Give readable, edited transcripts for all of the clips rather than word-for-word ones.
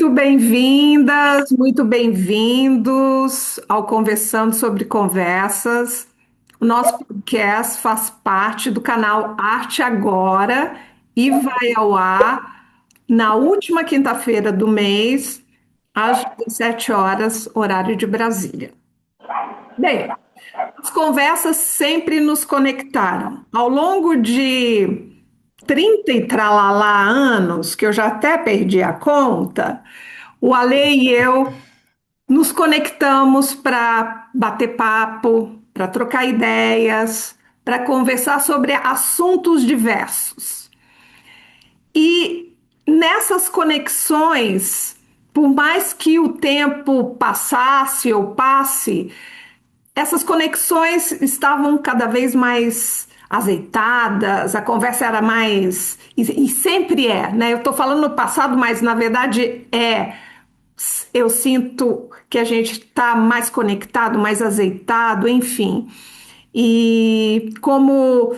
Muito bem-vindas, muito bem-vindos ao Conversando sobre Conversas. O nosso podcast faz parte do canal Arte Agora e vai ao ar na última quinta-feira do mês, às 17 horas, horário de Brasília. Bem, as conversas sempre nos conectaram. Ao longo de 30 e tralalá anos, que eu já até perdi a conta, o Ale e eu nos conectamos para bater papo, para trocar ideias, para conversar sobre assuntos diversos. E nessas conexões, por mais que o tempo passasse ou passe, essas conexões estavam cada vez mais azeitadas, a conversa era mais. E sempre é, né? Eu estou falando no passado, mas na verdade é. Eu sinto que a gente está mais conectado, mais azeitado, enfim. E como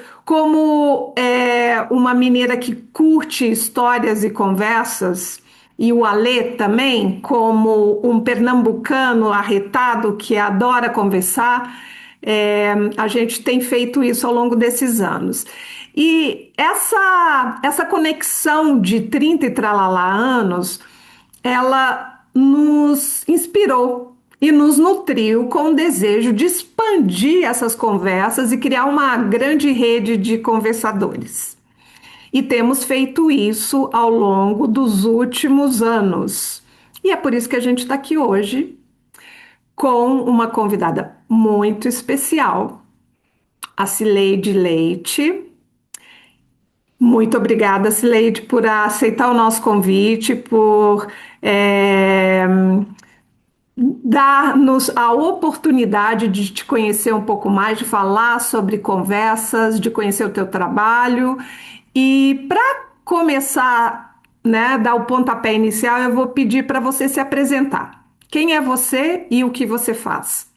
é uma mineira que curte histórias e conversas, e o Alê também, como um pernambucano arretado que adora conversar, a gente tem feito isso ao longo desses anos. E essa conexão de 30 e tralalá anos, ela nos inspirou e nos nutriu com o desejo de expandir essas conversas e criar uma grande rede de conversadores. E temos feito isso ao longo dos últimos anos. E é por isso que a gente está aqui hoje com uma convidada muito especial, a Cileide Leite. Muito obrigada, Cileide, por aceitar o nosso convite, por dar-nos a oportunidade de te conhecer um pouco mais, de falar sobre conversas, de conhecer o teu trabalho. E para começar, né, dar o pontapé inicial, eu vou pedir para você se apresentar. Quem é você e o que você faz?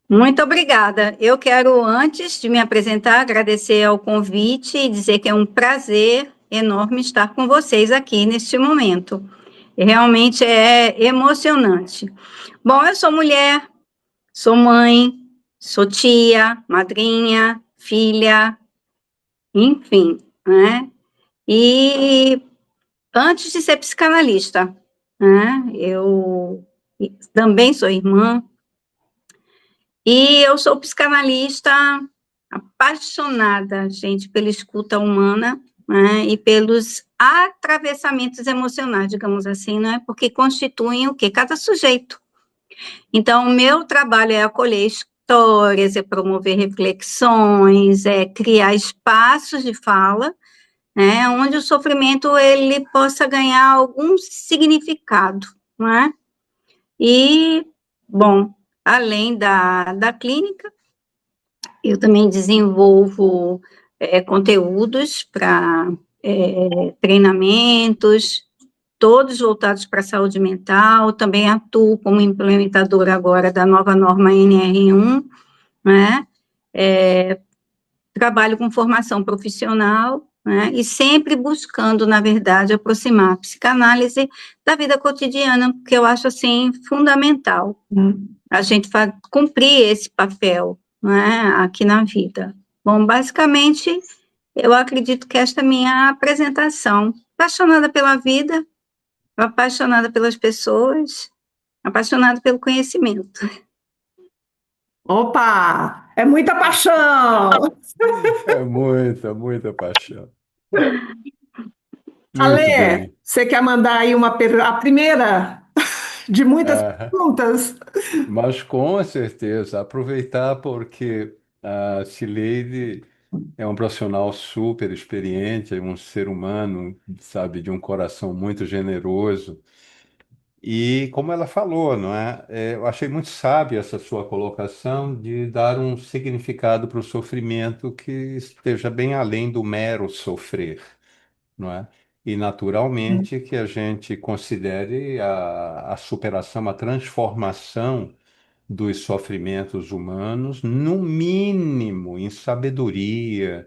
Muito obrigada. Eu quero, antes de me apresentar, agradecer ao convite e dizer que é um prazer enorme estar com vocês aqui neste momento. Realmente é emocionante. Bom, eu sou mulher, sou mãe, sou tia, madrinha, filha, enfim, né? E antes de ser psicanalista, né? Eu também sou irmã. E eu sou psicanalista apaixonada, gente, pela escuta humana, né, e pelos atravessamentos emocionais, digamos assim, né, porque constituem o quê? Cada sujeito. Então, o meu trabalho é acolher histórias, é promover reflexões, é criar espaços de fala, né, onde o sofrimento ele possa ganhar algum significado, né? E, bom, além da clínica, eu também desenvolvo conteúdos para treinamentos, todos voltados para a saúde mental, também atuo como implementadora agora da nova norma NR1, né? Trabalho com formação profissional, né? E sempre buscando, na verdade, aproximar a psicanálise da vida cotidiana, porque eu acho, assim, fundamental a gente cumprir esse papel, né, aqui na vida. Bom, basicamente, eu acredito que esta é a minha apresentação. Apaixonada pela vida, apaixonada pelas pessoas, apaixonada pelo conhecimento. Opa, é muita paixão! É muita, muita paixão. Muito Ale, bem. você quer mandar aí a primeira de muitas Ah, perguntas? mas com certeza, aproveitar porque a Cileide é um profissional super experiente, é um ser humano, sabe, de um coração muito generoso. E como ela falou, não é? Eu achei muito sábia essa sua colocação de dar um significado para o sofrimento que esteja bem além do mero sofrer. Não é? E naturalmente que a gente considere a superação, a transformação dos sofrimentos humanos, no mínimo em sabedoria,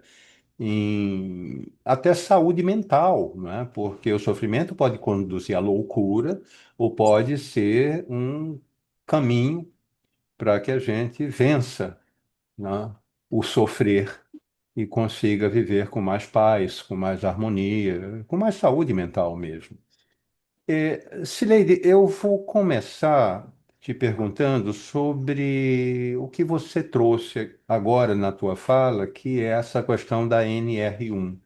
em até saúde mental, né? Porque o sofrimento pode conduzir à loucura ou pode ser um caminho para que a gente vença, né, o sofrer e consiga viver com mais paz, com mais harmonia, com mais saúde mental mesmo. Cileide, eu vou começar te perguntando sobre o que você trouxe agora na tua fala, que é essa questão da NR1.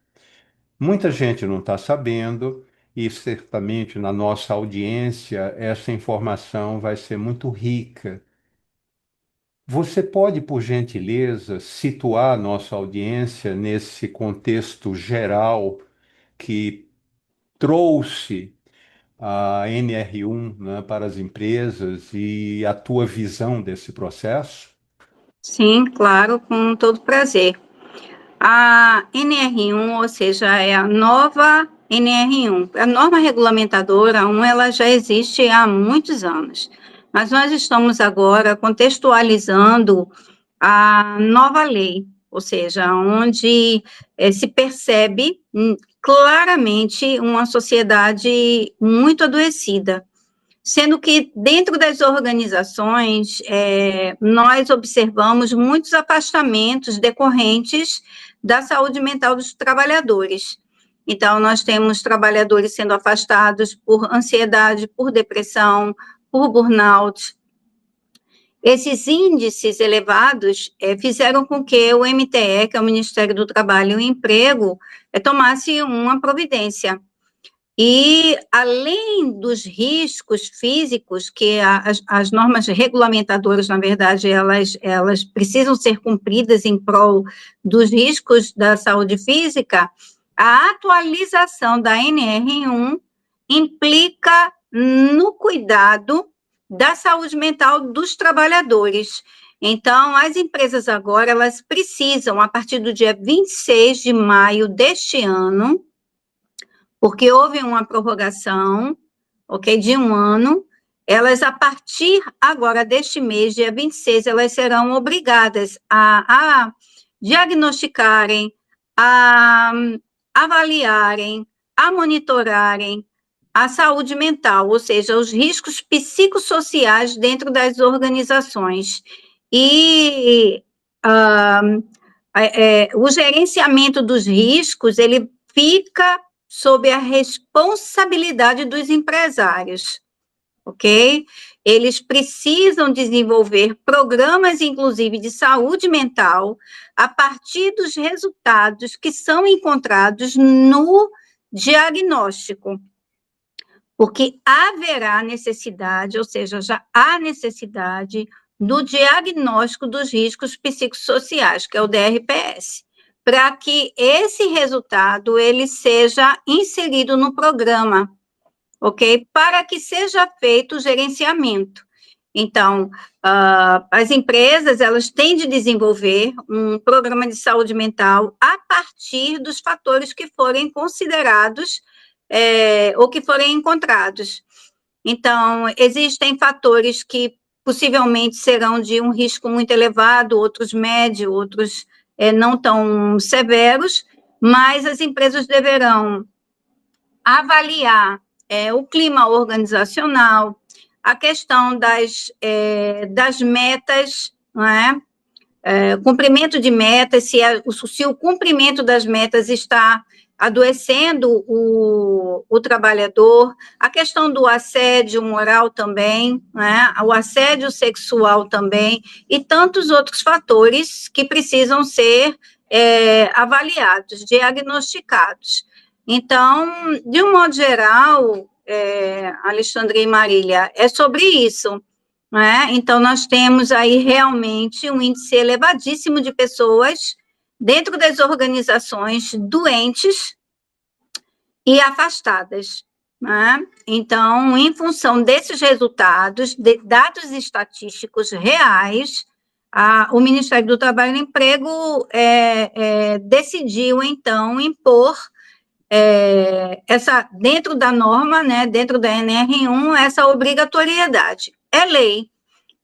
Muita gente não está sabendo, e certamente na nossa audiência essa informação vai ser muito rica. Você pode, por gentileza, situar a nossa audiência nesse contexto geral que trouxe a NR1, né, para as empresas e a tua visão desse processo? Sim, claro, com todo prazer. A NR1, ou seja, é a nova NR1. A norma regulamentadora 1, ela já existe há muitos anos, mas nós estamos agora contextualizando a nova lei, ou seja, onde se percebe claramente uma sociedade muito adoecida, sendo que dentro das organizações nós observamos muitos afastamentos decorrentes da saúde mental dos trabalhadores. Então, nós temos trabalhadores sendo afastados por ansiedade, por depressão, por burnout. Esses índices elevados fizeram com que o MTE, que é o Ministério do Trabalho e Emprego, tomasse uma providência. E, além dos riscos físicos, que as normas regulamentadoras, na verdade, elas precisam ser cumpridas em prol dos riscos da saúde física, a atualização da NR1 implica no cuidado da saúde mental dos trabalhadores. Então, as empresas agora, elas precisam, a partir do dia 26 de maio deste ano, porque houve uma prorrogação, ok, de um ano, elas, a partir agora deste mês, dia 26, elas serão obrigadas a diagnosticarem, a avaliarem, a monitorarem a saúde mental, ou seja, os riscos psicossociais dentro das organizações. E o gerenciamento dos riscos, ele fica sob a responsabilidade dos empresários, ok? Eles precisam desenvolver programas, inclusive, de saúde mental, a partir dos resultados que são encontrados no diagnóstico, porque haverá necessidade, ou seja, já há necessidade do diagnóstico dos riscos psicossociais, que é o DRPS, para que esse resultado ele seja inserido no programa, ok? Para que seja feito o gerenciamento. Então, as empresas, elas têm de desenvolver um programa de saúde mental a partir dos fatores que forem considerados ou que forem encontrados. Então, existem fatores que possivelmente serão de um risco muito elevado, outros médio, outros não tão severos, mas as empresas deverão avaliar o clima organizacional, a questão das metas, não é? Cumprimento de metas, se o cumprimento das metas está adoecendo o trabalhador, a questão do assédio moral também, né? O assédio sexual também, e tantos outros fatores que precisam ser avaliados, diagnosticados. Então, de um modo geral, Alexandre e Marília, é sobre isso. Né? Então, nós temos aí realmente um índice elevadíssimo de pessoas dentro das organizações doentes e afastadas. Né? Então, em função desses resultados, dados estatísticos reais, o Ministério do Trabalho e Emprego decidiu, então, impor dentro da norma, né, dentro da NR1, essa obrigatoriedade. É lei,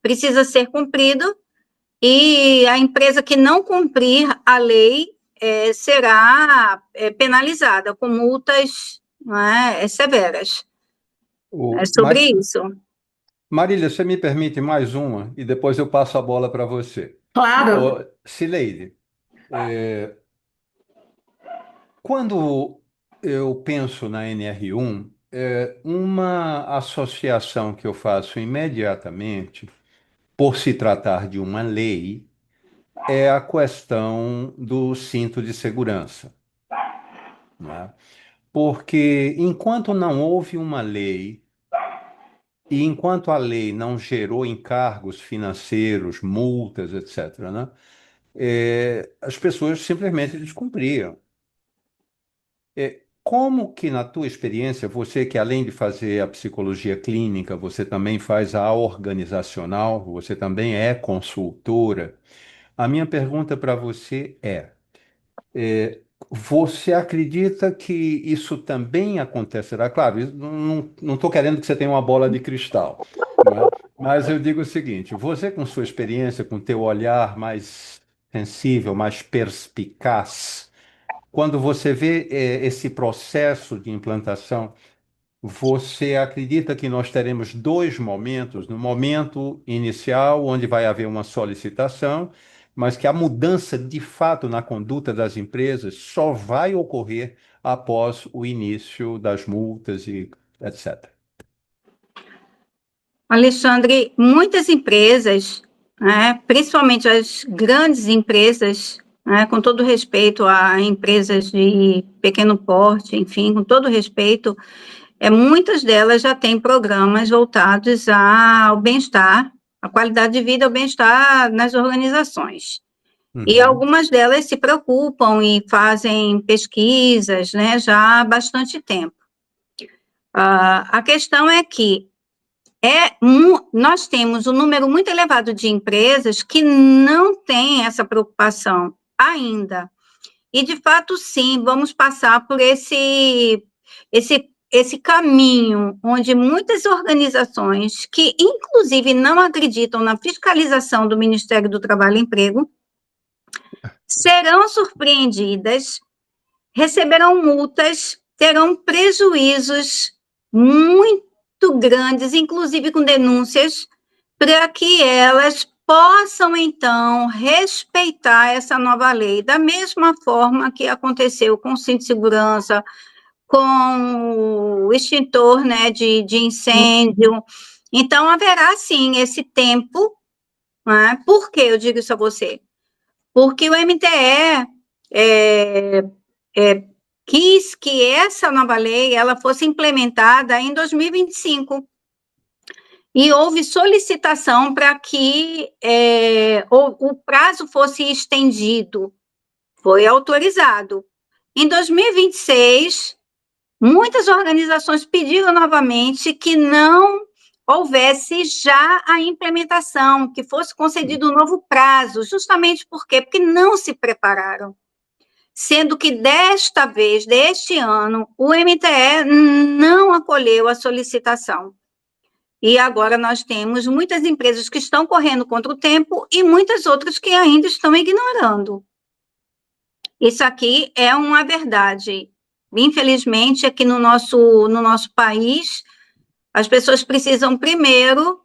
precisa ser cumprido, e a empresa que não cumprir a lei, será penalizada com multas, né, severas. É O, sobre Mar- isso. Marília, você me permite mais uma e depois eu passo a bola para você. Claro. Cileide, é, quando eu penso na NR1, uma associação que eu faço imediatamente, por se tratar de uma lei, é a questão do cinto de segurança, né? Porque enquanto não houve uma lei e enquanto a lei não gerou encargos financeiros, multas, etc., né, as pessoas simplesmente descumpriam. Como que, na tua experiência, você que além de fazer a psicologia clínica, você também faz a organizacional, você também é consultora, a minha pergunta para você é, você acredita que isso também acontecerá? Claro, não estou querendo que você tenha uma bola de cristal, não é? Mas eu digo o seguinte, você com sua experiência, com teu olhar mais sensível, mais perspicaz, quando você vê esse processo de implantação, você acredita que nós teremos dois momentos? No momento inicial, onde vai haver uma solicitação, mas que a mudança de fato na conduta das empresas só vai ocorrer após o início das multas e etc. Alexandre, muitas empresas, né, principalmente as grandes empresas, né, com todo respeito a empresas de pequeno porte, enfim, com todo respeito, muitas delas já têm programas voltados ao bem-estar, à qualidade de vida, ao bem-estar nas organizações. E Uhum. algumas delas se preocupam e fazem pesquisas, né, já há bastante tempo. A questão é que nós temos um número muito elevado de empresas que não têm essa preocupação ainda. E, de fato, sim, vamos passar por esse caminho onde muitas organizações que, inclusive, não acreditam na fiscalização do Ministério do Trabalho e Emprego, serão surpreendidas, receberão multas, terão prejuízos muito grandes, inclusive com denúncias, para que elas possam, então, respeitar essa nova lei, da mesma forma que aconteceu com o cinto de segurança, com o extintor, né, de incêndio. Então, haverá, sim, esse tempo, né? Por que eu digo isso a você? Porque o MTE é, quis que essa nova lei ela fosse implementada em 2025. E houve solicitação para que o prazo fosse estendido. Foi autorizado. Em 2026, muitas organizações pediram novamente que não houvesse já a implementação, que fosse concedido um novo prazo, justamente por quê? Porque não se prepararam. Sendo que desta vez, deste ano, o MTE não acolheu a solicitação. E agora nós temos muitas empresas que estão correndo contra o tempo e muitas outras que ainda estão ignorando. Isso aqui é uma verdade. Infelizmente, aqui no nosso país, as pessoas precisam primeiro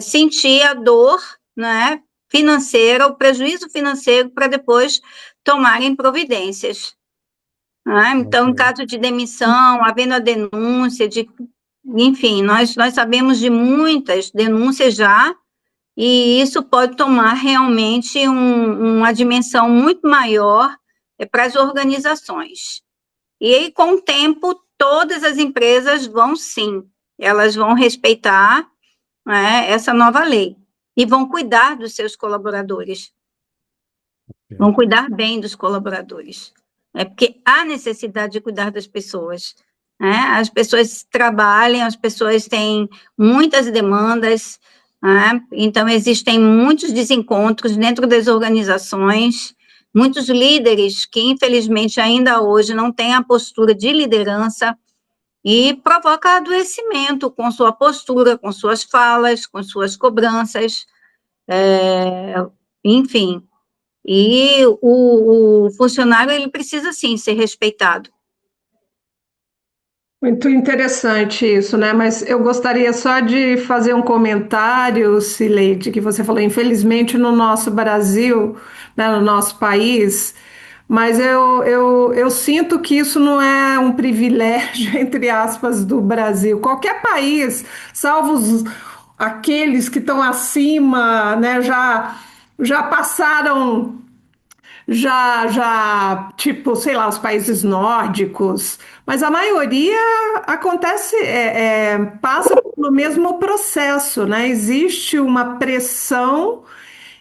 sentir a dor, né, financeira, o prejuízo financeiro, para depois tomarem providências. Né? Então, em Ok. caso de demissão, havendo a denúncia, enfim, nós sabemos de muitas denúncias já, e isso pode tomar realmente uma dimensão muito maior para as organizações. E aí, com o tempo, todas as empresas vão sim, elas vão respeitar, né, essa nova lei e vão cuidar dos seus colaboradores, vão cuidar bem dos colaboradores, né, porque há necessidade de cuidar das pessoas. Né? As pessoas trabalham, as pessoas têm muitas demandas, né? Então existem muitos desencontros dentro das organizações, muitos líderes que, infelizmente, ainda hoje não têm a postura de liderança e provoca adoecimento com sua postura, com suas falas, com suas cobranças, enfim. E o funcionário, ele precisa, sim, ser respeitado. Muito interessante isso, né? Mas eu gostaria só de fazer um comentário, Cileide, que você falou, infelizmente no nosso Brasil, né, no nosso país, mas eu sinto que isso não é um privilégio, entre aspas, do Brasil. Qualquer país, salvo aqueles que estão acima, né, já passaram. Tipo, sei lá, os países nórdicos, mas a maioria acontece, passa pelo mesmo processo, né? Existe uma pressão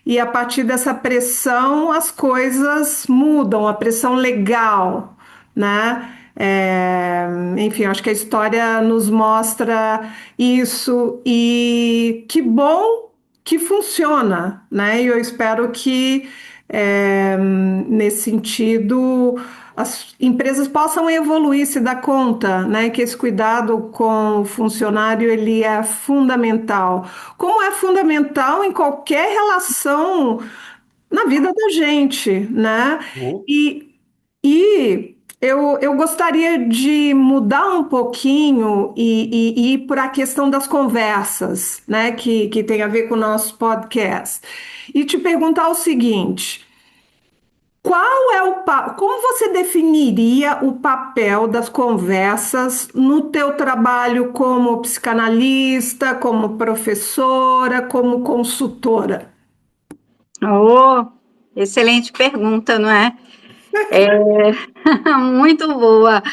e a partir dessa pressão as coisas mudam, a pressão legal, né? Enfim, acho que a história nos mostra isso e que bom que funciona, né? E eu espero que nesse sentido as empresas possam evoluir, se dar conta, né, que esse cuidado com o funcionário ele é fundamental, como é fundamental em qualquer relação na vida da gente, né? Oh, E eu gostaria de mudar um pouquinho e ir para a questão das conversas, né, que tem a ver com o nosso podcast. E te perguntar o seguinte: como você definiria o papel das conversas no teu trabalho como psicanalista, como professora, como consultora? Oh, excelente pergunta, não é? Muito boa.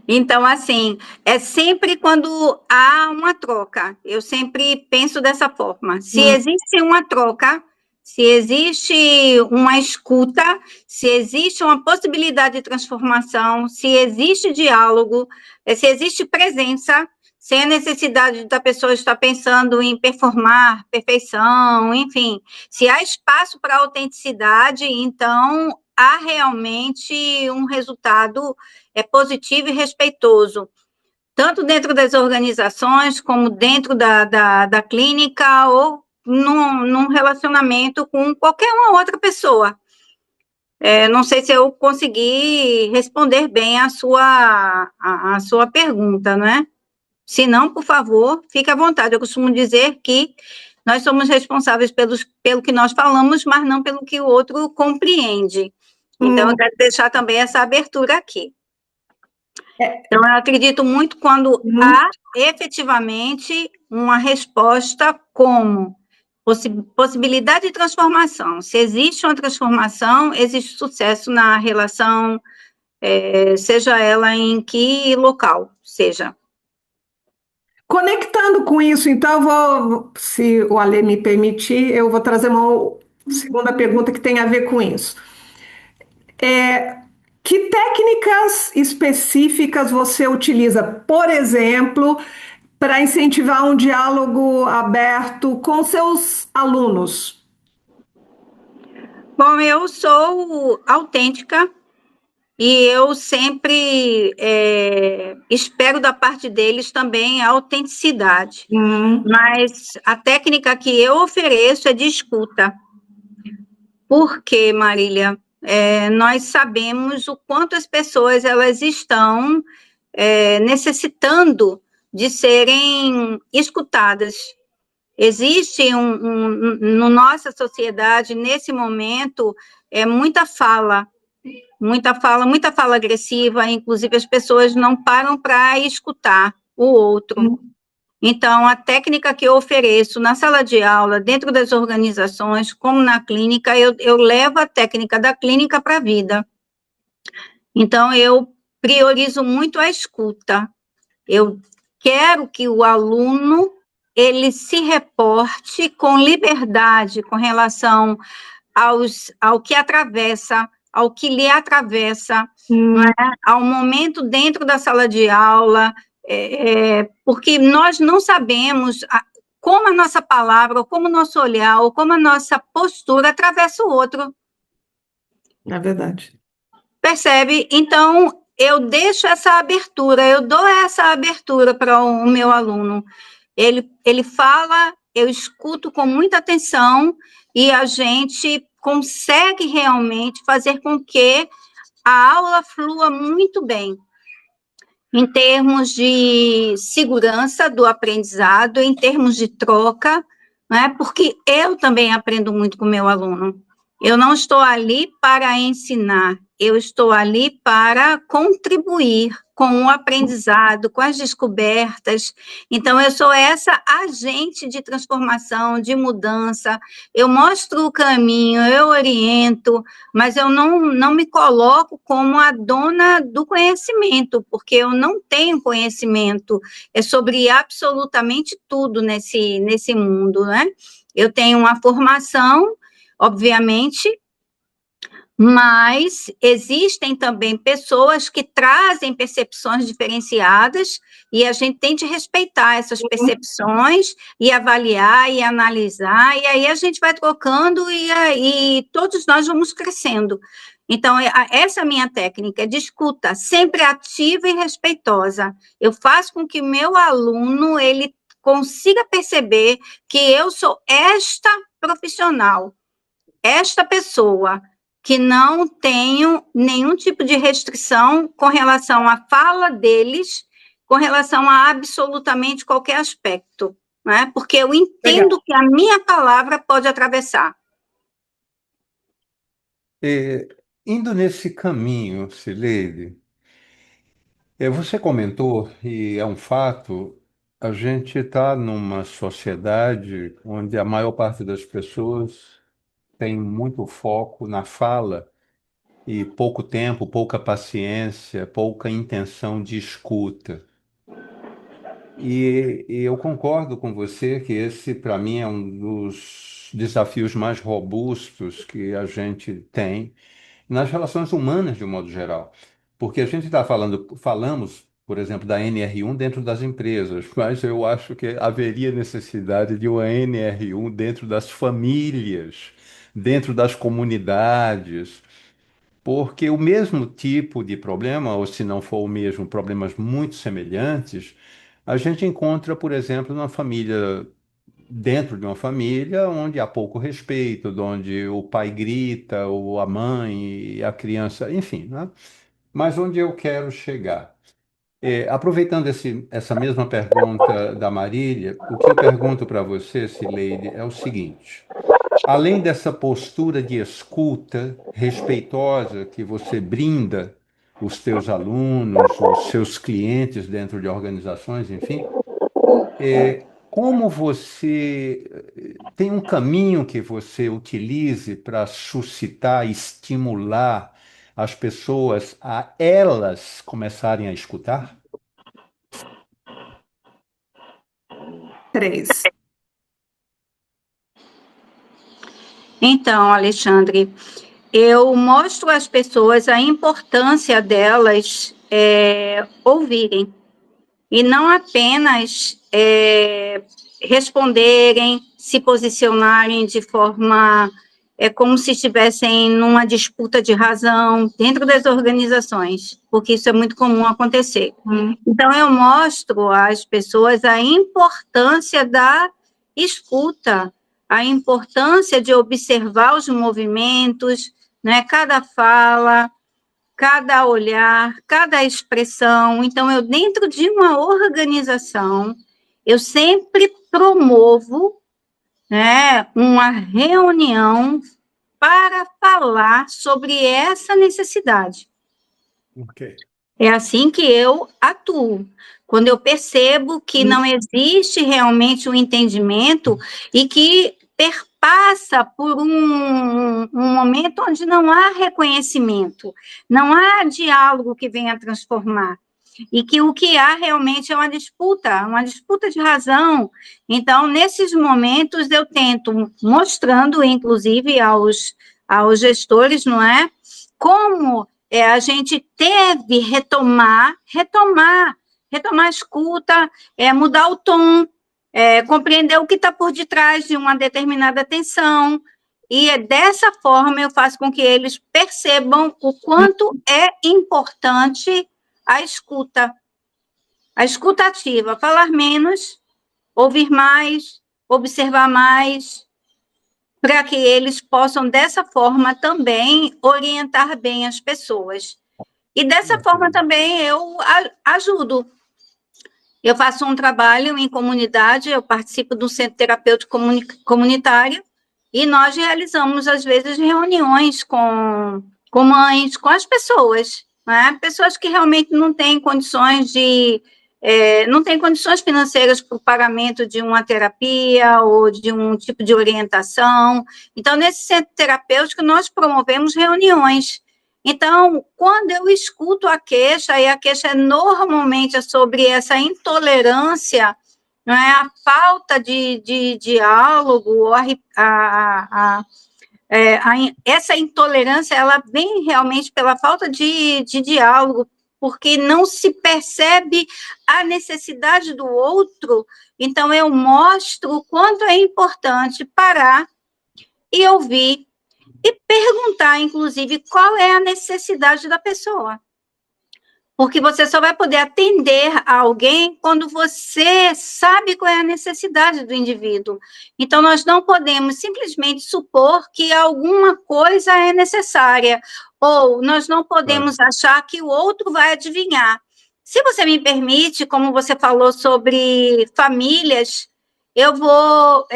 Então, assim, é sempre quando há uma troca. Eu sempre penso dessa forma. Se existe uma troca, se existe uma escuta, se existe uma possibilidade de transformação, se existe diálogo, se existe presença, sem a necessidade da pessoa estar pensando em performar, perfeição, enfim. Se há espaço para autenticidade, então há realmente um resultado positivo e respeitoso, tanto dentro das organizações, como dentro da clínica, ou num relacionamento com qualquer uma outra pessoa. Não sei se eu consegui responder bem a sua pergunta, não é? Se não, por favor, fique à vontade. Eu costumo dizer que nós somos responsáveis pelo que nós falamos, mas não pelo que o outro compreende. Então, eu quero deixar também essa abertura aqui. Então, eu acredito muito quando há efetivamente uma resposta como possibilidade de transformação. Se existe uma transformação, existe sucesso na relação, seja ela em que local seja. Conectando com isso, então, se o Ale me permitir, eu vou trazer uma segunda pergunta que tem a ver com isso. Que técnicas específicas você utiliza, por exemplo, para incentivar um diálogo aberto com seus alunos? Bom, eu sou autêntica e eu sempre espero da parte deles também a autenticidade. Mas a técnica que eu ofereço é de escuta. Por quê, Marília? Nós sabemos o quanto as pessoas elas estão necessitando de serem escutadas. Existe na nossa sociedade, nesse momento, muita fala, muita fala agressiva, inclusive as pessoas não param para escutar o outro. Então, a técnica que eu ofereço na sala de aula, dentro das organizações, como na clínica, eu levo a técnica da clínica para a vida. Então, eu priorizo muito a escuta. Eu quero que o aluno ele se reporte com liberdade com relação ao que atravessa, ao que lhe atravessa, não é? Ao momento dentro da sala de aula, porque nós não sabemos como a nossa palavra, ou como o nosso olhar, ou como a nossa postura atravessa o outro. É verdade. Percebe? Então, eu deixo essa abertura, eu dou essa abertura para o meu aluno. Ele fala, eu escuto com muita atenção e a gente consegue realmente fazer com que a aula flua muito bem, em termos de segurança do aprendizado, em termos de troca, né? Porque eu também aprendo muito com o meu aluno. Eu não estou ali para ensinar, eu estou ali para contribuir com o aprendizado, com as descobertas. Então, eu sou essa agente de transformação, de mudança. Eu mostro o caminho, eu oriento, mas eu não me coloco como a dona do conhecimento, porque eu não tenho conhecimento sobre absolutamente tudo nesse mundo, né? Eu tenho uma formação, obviamente, mas existem também pessoas que trazem percepções diferenciadas e a gente tem de respeitar essas percepções e avaliar e analisar, e aí a gente vai trocando e todos nós vamos crescendo. Então, essa é a minha técnica de escuta, sempre ativa e respeitosa. Eu faço com que o meu aluno, ele consiga perceber que eu sou esta profissional, esta pessoa, que não tenho nenhum tipo de restrição com relação à fala deles, com relação a absolutamente qualquer aspecto, né? Porque eu entendo que a minha palavra pode atravessar. Indo nesse caminho, Cileide, você comentou, e é um fato, a gente está numa sociedade onde a maior parte das pessoas tem muito foco na fala e pouco tempo, pouca paciência, pouca intenção de escuta. E eu concordo com você que esse, para mim, é um dos desafios mais robustos que a gente tem nas relações humanas de um modo geral. Porque a gente está falamos, por exemplo, da NR1 dentro das empresas, mas eu acho que haveria necessidade de uma NR1 dentro das famílias, dentro das comunidades, porque o mesmo tipo de problema, ou se não for o mesmo, problemas muito semelhantes, a gente encontra, por exemplo, numa família, dentro de uma família onde há pouco respeito, onde o pai grita, ou a mãe e a criança, enfim, né? Mas onde eu quero chegar? Aproveitando essa mesma pergunta da Marília, o que eu pergunto para você, Cileide, é o seguinte: além dessa postura de escuta respeitosa que você brinda os teus alunos, os seus clientes dentro de organizações, enfim, como você tem um caminho que você utilize para suscitar, estimular as pessoas a elas começarem a escutar? 3. Então, Alexandre, eu mostro às pessoas a importância delas ouvirem, e não apenas responderem, se posicionarem de forma como se estivessem numa disputa de razão dentro das organizações, porque isso é muito comum acontecer. Então, eu mostro às pessoas a importância da escuta, a importância de observar os movimentos, né, cada fala, cada olhar, cada expressão. Então, eu, dentro de uma organização, eu sempre promovo, né, uma reunião para falar sobre essa necessidade. Ok. É assim que eu atuo. Quando eu percebo que não existe realmente um entendimento e que perpassa por um momento onde não há reconhecimento, não há diálogo que venha transformar, e que o que há realmente é uma disputa de razão. Então, nesses momentos, eu tento, mostrando, inclusive, aos gestores, não é? Como a gente deve retomar a escuta, mudar o tom, compreender o que está por detrás de uma determinada tensão, e dessa forma eu faço com que eles percebam o quanto é importante a escuta ativa, falar menos, ouvir mais, observar mais, para que eles possam, dessa forma, também orientar bem as pessoas. E dessa forma Bacana. também eu ajudo. Eu faço um trabalho em comunidade, eu participo do centro terapêutico comunitário e nós realizamos, às vezes, reuniões com mães, com as pessoas, né? Pessoas que realmente não têm condições não têm condições financeiras para o pagamento de uma terapia ou de um tipo de orientação. Então, nesse centro terapêutico, nós promovemos reuniões. Então, quando eu escuto a queixa, e a queixa normalmente é sobre essa intolerância, não é? A falta de diálogo, essa intolerância, ela vem realmente pela falta de diálogo, porque não se percebe a necessidade do outro. Então, eu mostro o quanto é importante parar e ouvir e perguntar, inclusive, qual é a necessidade da pessoa. Porque você só vai poder atender a alguém quando você sabe qual é a necessidade do indivíduo. Então, nós não podemos simplesmente supor que alguma coisa é necessária, ou nós não Claro. podemos achar que o outro vai adivinhar. Se você me permite, como você falou sobre famílias, eu vou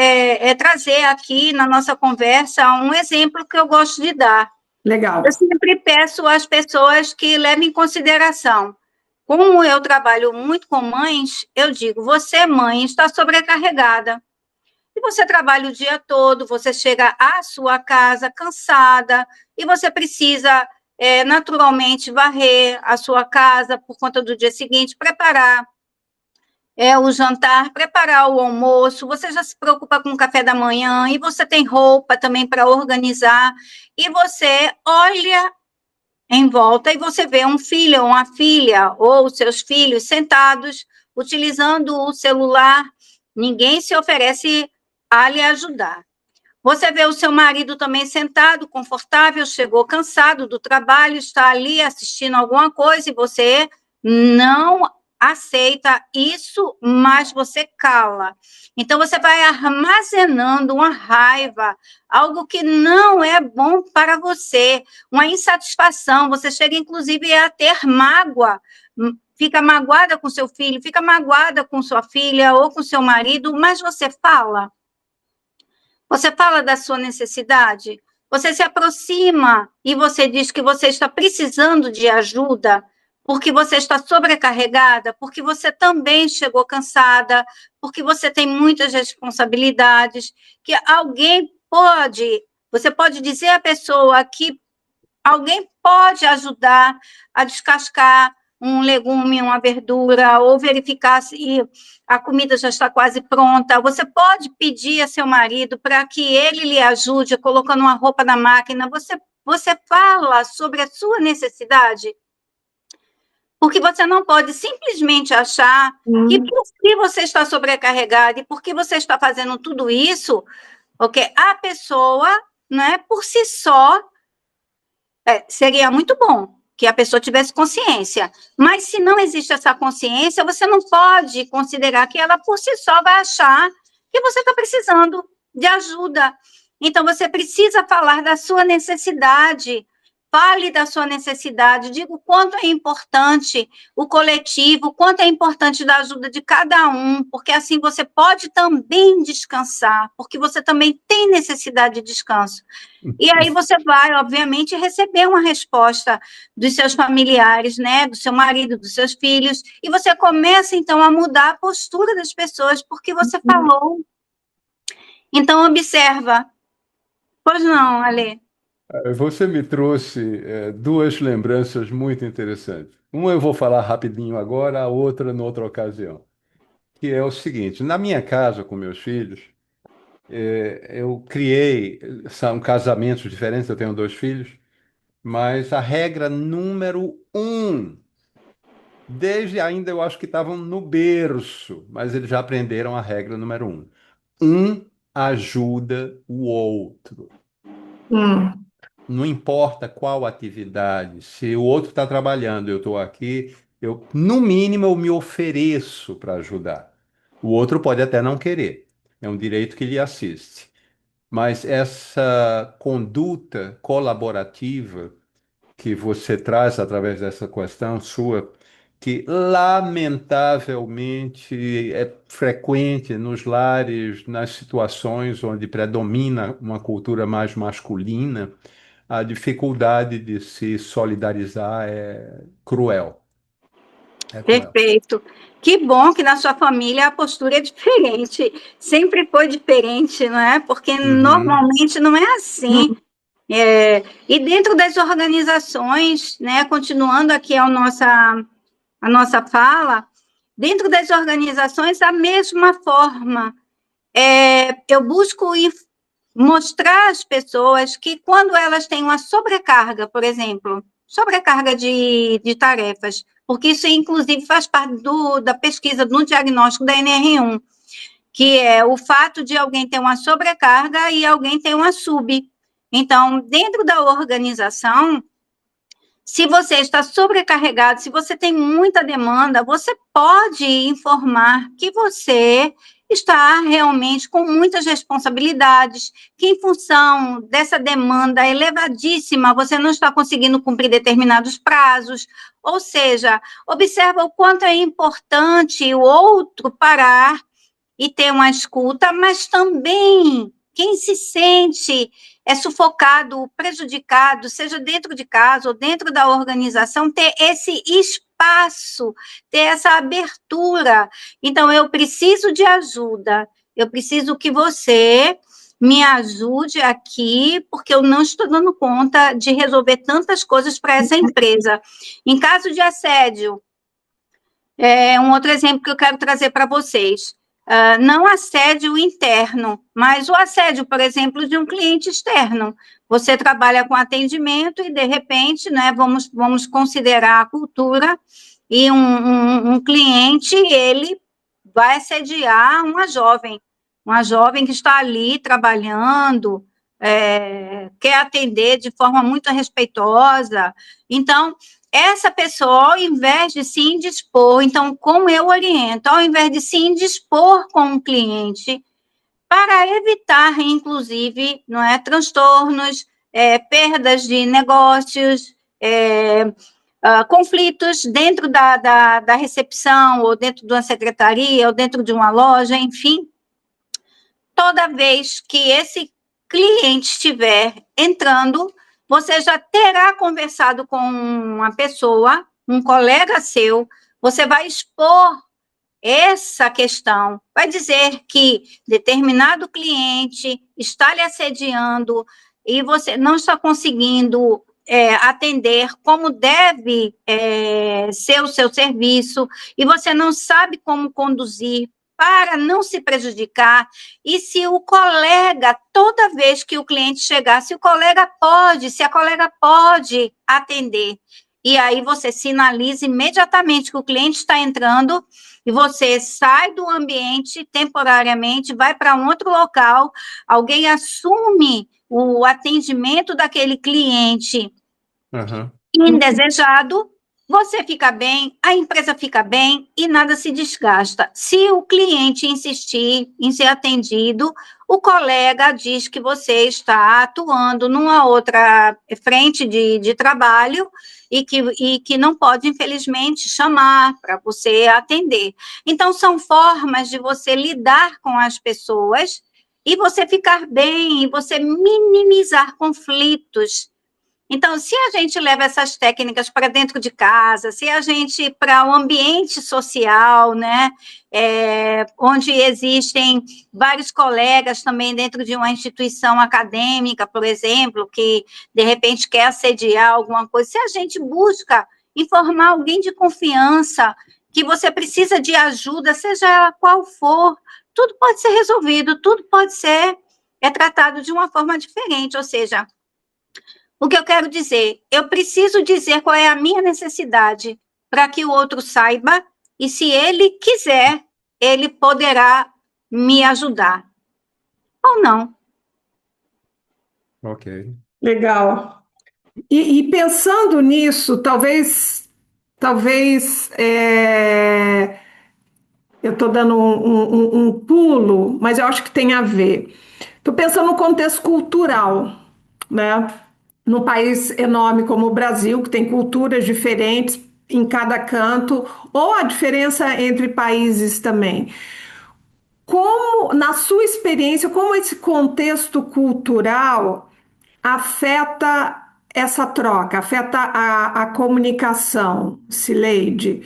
trazer aqui na nossa conversa um exemplo que eu gosto de dar. Eu Legal. sempre peço às pessoas que levem em consideração. Como eu trabalho muito com mães, eu digo: você, mãe, está sobrecarregada. E você trabalha o dia todo, você chega à sua casa cansada e você precisa, naturalmente, varrer a sua casa por conta do dia seguinte, preparar o jantar, preparar o almoço, você já se preocupa com o café da manhã e você tem roupa também para organizar e você olha em volta e você vê um filho ou uma filha ou seus filhos sentados utilizando o celular, ninguém se oferece a lhe ajudar. Você vê o seu marido também sentado, confortável, chegou cansado do trabalho, está ali assistindo alguma coisa e você não aceita isso, mas você cala. Então você vai armazenando uma raiva, algo que não é bom para você, uma insatisfação, você chega inclusive a ter mágoa, fica magoada com seu filho, fica magoada com sua filha ou com seu marido, mas você fala. Você fala da sua necessidade, você se aproxima e você diz que você está precisando de ajuda, porque você está sobrecarregada, porque você também chegou cansada, porque você tem muitas responsabilidades, que você pode dizer à pessoa que alguém pode ajudar a descascar um legume, uma verdura, ou verificar se a comida já está quase pronta. Você pode pedir a seu marido para que ele lhe ajude colocando uma roupa na máquina. Você fala sobre a sua necessidade, porque você não pode simplesmente achar que Hum, porque você está sobrecarregado e porque você está fazendo tudo isso, ok? A pessoa, né, por si só, seria muito bom que a pessoa tivesse consciência. Mas se não existe essa consciência, você não pode considerar que ela por si só vai achar que você está precisando de ajuda. Então, você precisa falar da sua necessidade. Fale da sua necessidade, diga o quanto é importante o coletivo, o quanto é importante da ajuda de cada um, porque assim você pode também descansar, porque você também tem necessidade de descanso. E aí você vai, obviamente, receber uma resposta dos seus familiares, né, do seu marido, dos seus filhos, e você começa, então, a mudar a postura das pessoas, porque você falou. Então, observa. Pois não, Ale. Você me trouxe duas lembranças muito interessantes. Uma eu vou falar rapidinho agora, a outra noutra ocasião. Que é o seguinte: na minha casa com meus filhos, eu criei, são casamentos diferentes, eu tenho dois filhos, mas a regra número um, desde ainda eu acho que estavam no berço, mas eles já aprenderam a regra número um. Um ajuda o outro. hum, Não importa qual atividade, se o outro está trabalhando, eu estou aqui, no mínimo, eu me ofereço para ajudar. O outro pode até não querer, é um direito que lhe assiste. mas essa conduta colaborativa que você traz através dessa questão sua, que lamentavelmente é frequente nos lares, nas situações onde predomina uma cultura mais masculina, a dificuldade de se solidarizar é cruel. É cruel. Perfeito. Que bom que na sua família a postura é diferente. Sempre foi diferente, não é? Porque Uhum. normalmente não é assim. E dentro das organizações, né, continuando aqui a nossa fala, dentro das organizações, da mesma forma, eu busco mostrar às pessoas que quando elas têm uma sobrecarga, por exemplo, sobrecarga de tarefas, porque isso inclusive faz parte da pesquisa no diagnóstico da NR1, que é o fato de alguém ter uma sobrecarga e alguém ter uma sub. Então, dentro da organização, se você está sobrecarregado, se você tem muita demanda, você pode informar que você está realmente com muitas responsabilidades, que em função dessa demanda elevadíssima, você não está conseguindo cumprir determinados prazos, ou seja, observa o quanto é importante o outro parar e ter uma escuta, mas também quem se sente sufocado, prejudicado, seja dentro de casa ou dentro da organização, ter esse espaço, ter essa abertura. Então, eu preciso de ajuda, eu preciso que você me ajude aqui, porque eu não estou dando conta de resolver tantas coisas para essa empresa. Em caso de assédio, um outro exemplo que eu quero trazer para vocês. Não assédio interno, mas o assédio, por exemplo, de um cliente externo. Você trabalha com atendimento e, de repente, né, vamos considerar a cultura e um cliente, ele vai assediar uma jovem que está ali trabalhando, quer atender de forma muito respeitosa. Então, essa pessoa, ao invés de se indispor, então, como eu oriento, ao invés de se indispor com o cliente, para evitar, inclusive, não é, transtornos, perdas de negócios, conflitos dentro da recepção, ou dentro de uma secretaria, ou dentro de uma loja, enfim, toda vez que esse cliente estiver entrando, você já terá conversado com uma pessoa, um colega seu, você vai expor essa questão, vai dizer que determinado cliente está lhe assediando e você não está conseguindo atender como deve ser o seu serviço e você não sabe como conduzir para não se prejudicar, e se o colega, toda vez que o cliente chegar, se a colega pode atender, e aí você sinaliza imediatamente que o cliente está entrando, e você sai do ambiente temporariamente, vai para um outro local, alguém assume o atendimento daquele cliente Uhum. indesejado, você fica bem, a empresa fica bem e nada se desgasta. Se o cliente insistir em ser atendido, o colega diz que você está atuando numa outra frente de trabalho e que não pode, infelizmente, chamar para você atender. Então, são formas de você lidar com as pessoas e você ficar bem, e você minimizar conflitos. Então, se a gente leva essas técnicas para dentro de casa, se a gente para o ambiente social, né, onde existem vários colegas também dentro de uma instituição acadêmica, por exemplo, que de repente quer assediar alguma coisa, se a gente busca informar alguém de confiança que você precisa de ajuda, seja ela qual for, tudo pode ser resolvido, tudo pode ser tratado de uma forma diferente, ou seja, o que eu quero dizer? Eu preciso dizer qual é a minha necessidade para que o outro saiba, e se ele quiser, ele poderá me ajudar. Ou não. Ok. Legal. E pensando nisso, talvez eu estou dando um pulo, mas eu acho que tem a ver. Estou pensando no contexto cultural, né? Num país enorme como o Brasil, que tem culturas diferentes em cada canto, ou a diferença entre países também. Como, na sua experiência, como esse contexto cultural afeta essa troca, afeta a comunicação, Cileide?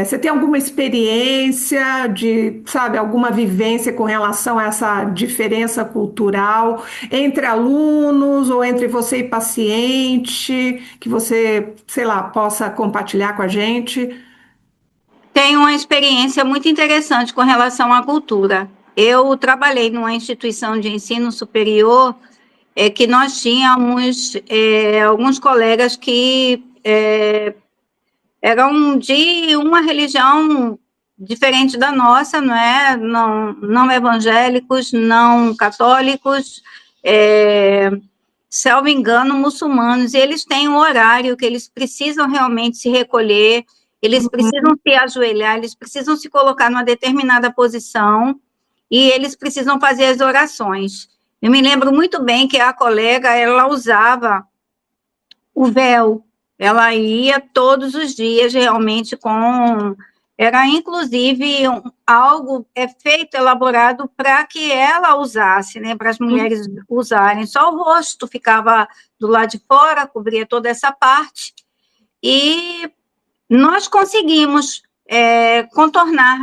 Você tem alguma experiência de, sabe, alguma vivência com relação a essa diferença cultural entre alunos ou entre você e paciente, que você, sei lá, possa compartilhar com a gente? Tenho uma experiência muito interessante com relação à cultura. Eu trabalhei numa instituição de ensino superior que nós tínhamos alguns colegas que eram de uma religião diferente da nossa, não é? Não, não evangélicos, não católicos, salvo engano, muçulmanos, e eles têm um horário que eles precisam realmente se recolher, eles precisam se ajoelhar, eles precisam se colocar numa determinada posição, e eles precisam fazer as orações. Eu me lembro muito bem que a colega, ela usava o véu, ela ia todos os dias realmente com... Era, inclusive, algo feito, elaborado para que ela usasse, né, para as mulheres usarem. Só o rosto ficava do lado de fora, cobria toda essa parte, e nós conseguimos contornar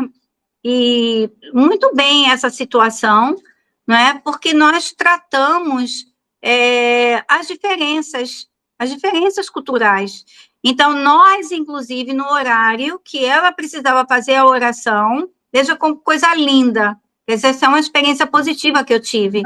e muito bem essa situação, né, porque nós tratamos as diferenças culturais. Então, nós, inclusive, no horário que ela precisava fazer a oração, veja como coisa linda, essa é uma experiência positiva que eu tive.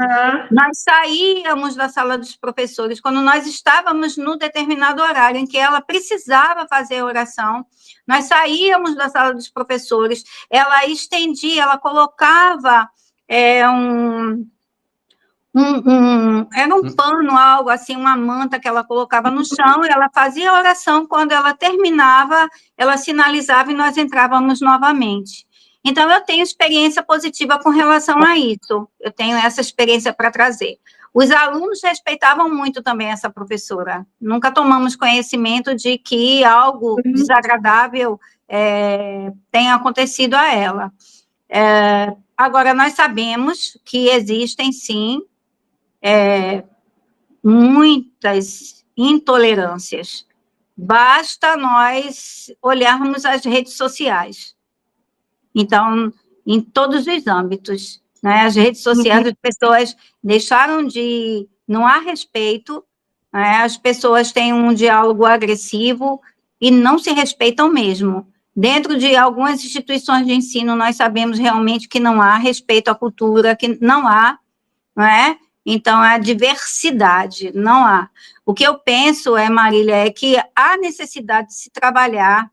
Nós saíamos da sala dos professores, quando nós estávamos no determinado horário em que ela precisava fazer a oração, nós saíamos da sala dos professores, ela estendia, ela colocava era um pano, algo assim, uma manta que ela colocava no chão, e ela fazia a oração, quando ela terminava, ela sinalizava e nós entrávamos novamente. Então, eu tenho experiência positiva com relação a isso, eu tenho essa experiência para trazer. Os alunos respeitavam muito também essa professora, nunca tomamos conhecimento de que algo desagradável tenha acontecido a ela. Agora, nós sabemos que existem, sim, muitas intolerâncias. Basta nós olharmos as redes sociais. Então, em todos os âmbitos, né? As redes sociais, as pessoas deixaram de... Não há respeito, né? As pessoas têm um diálogo agressivo e não se respeitam mesmo. Dentro de algumas instituições de ensino, nós sabemos realmente que não há respeito à cultura, que não há, não é? Então, a diversidade, não há. O que eu penso, Marília, é que há necessidade de se trabalhar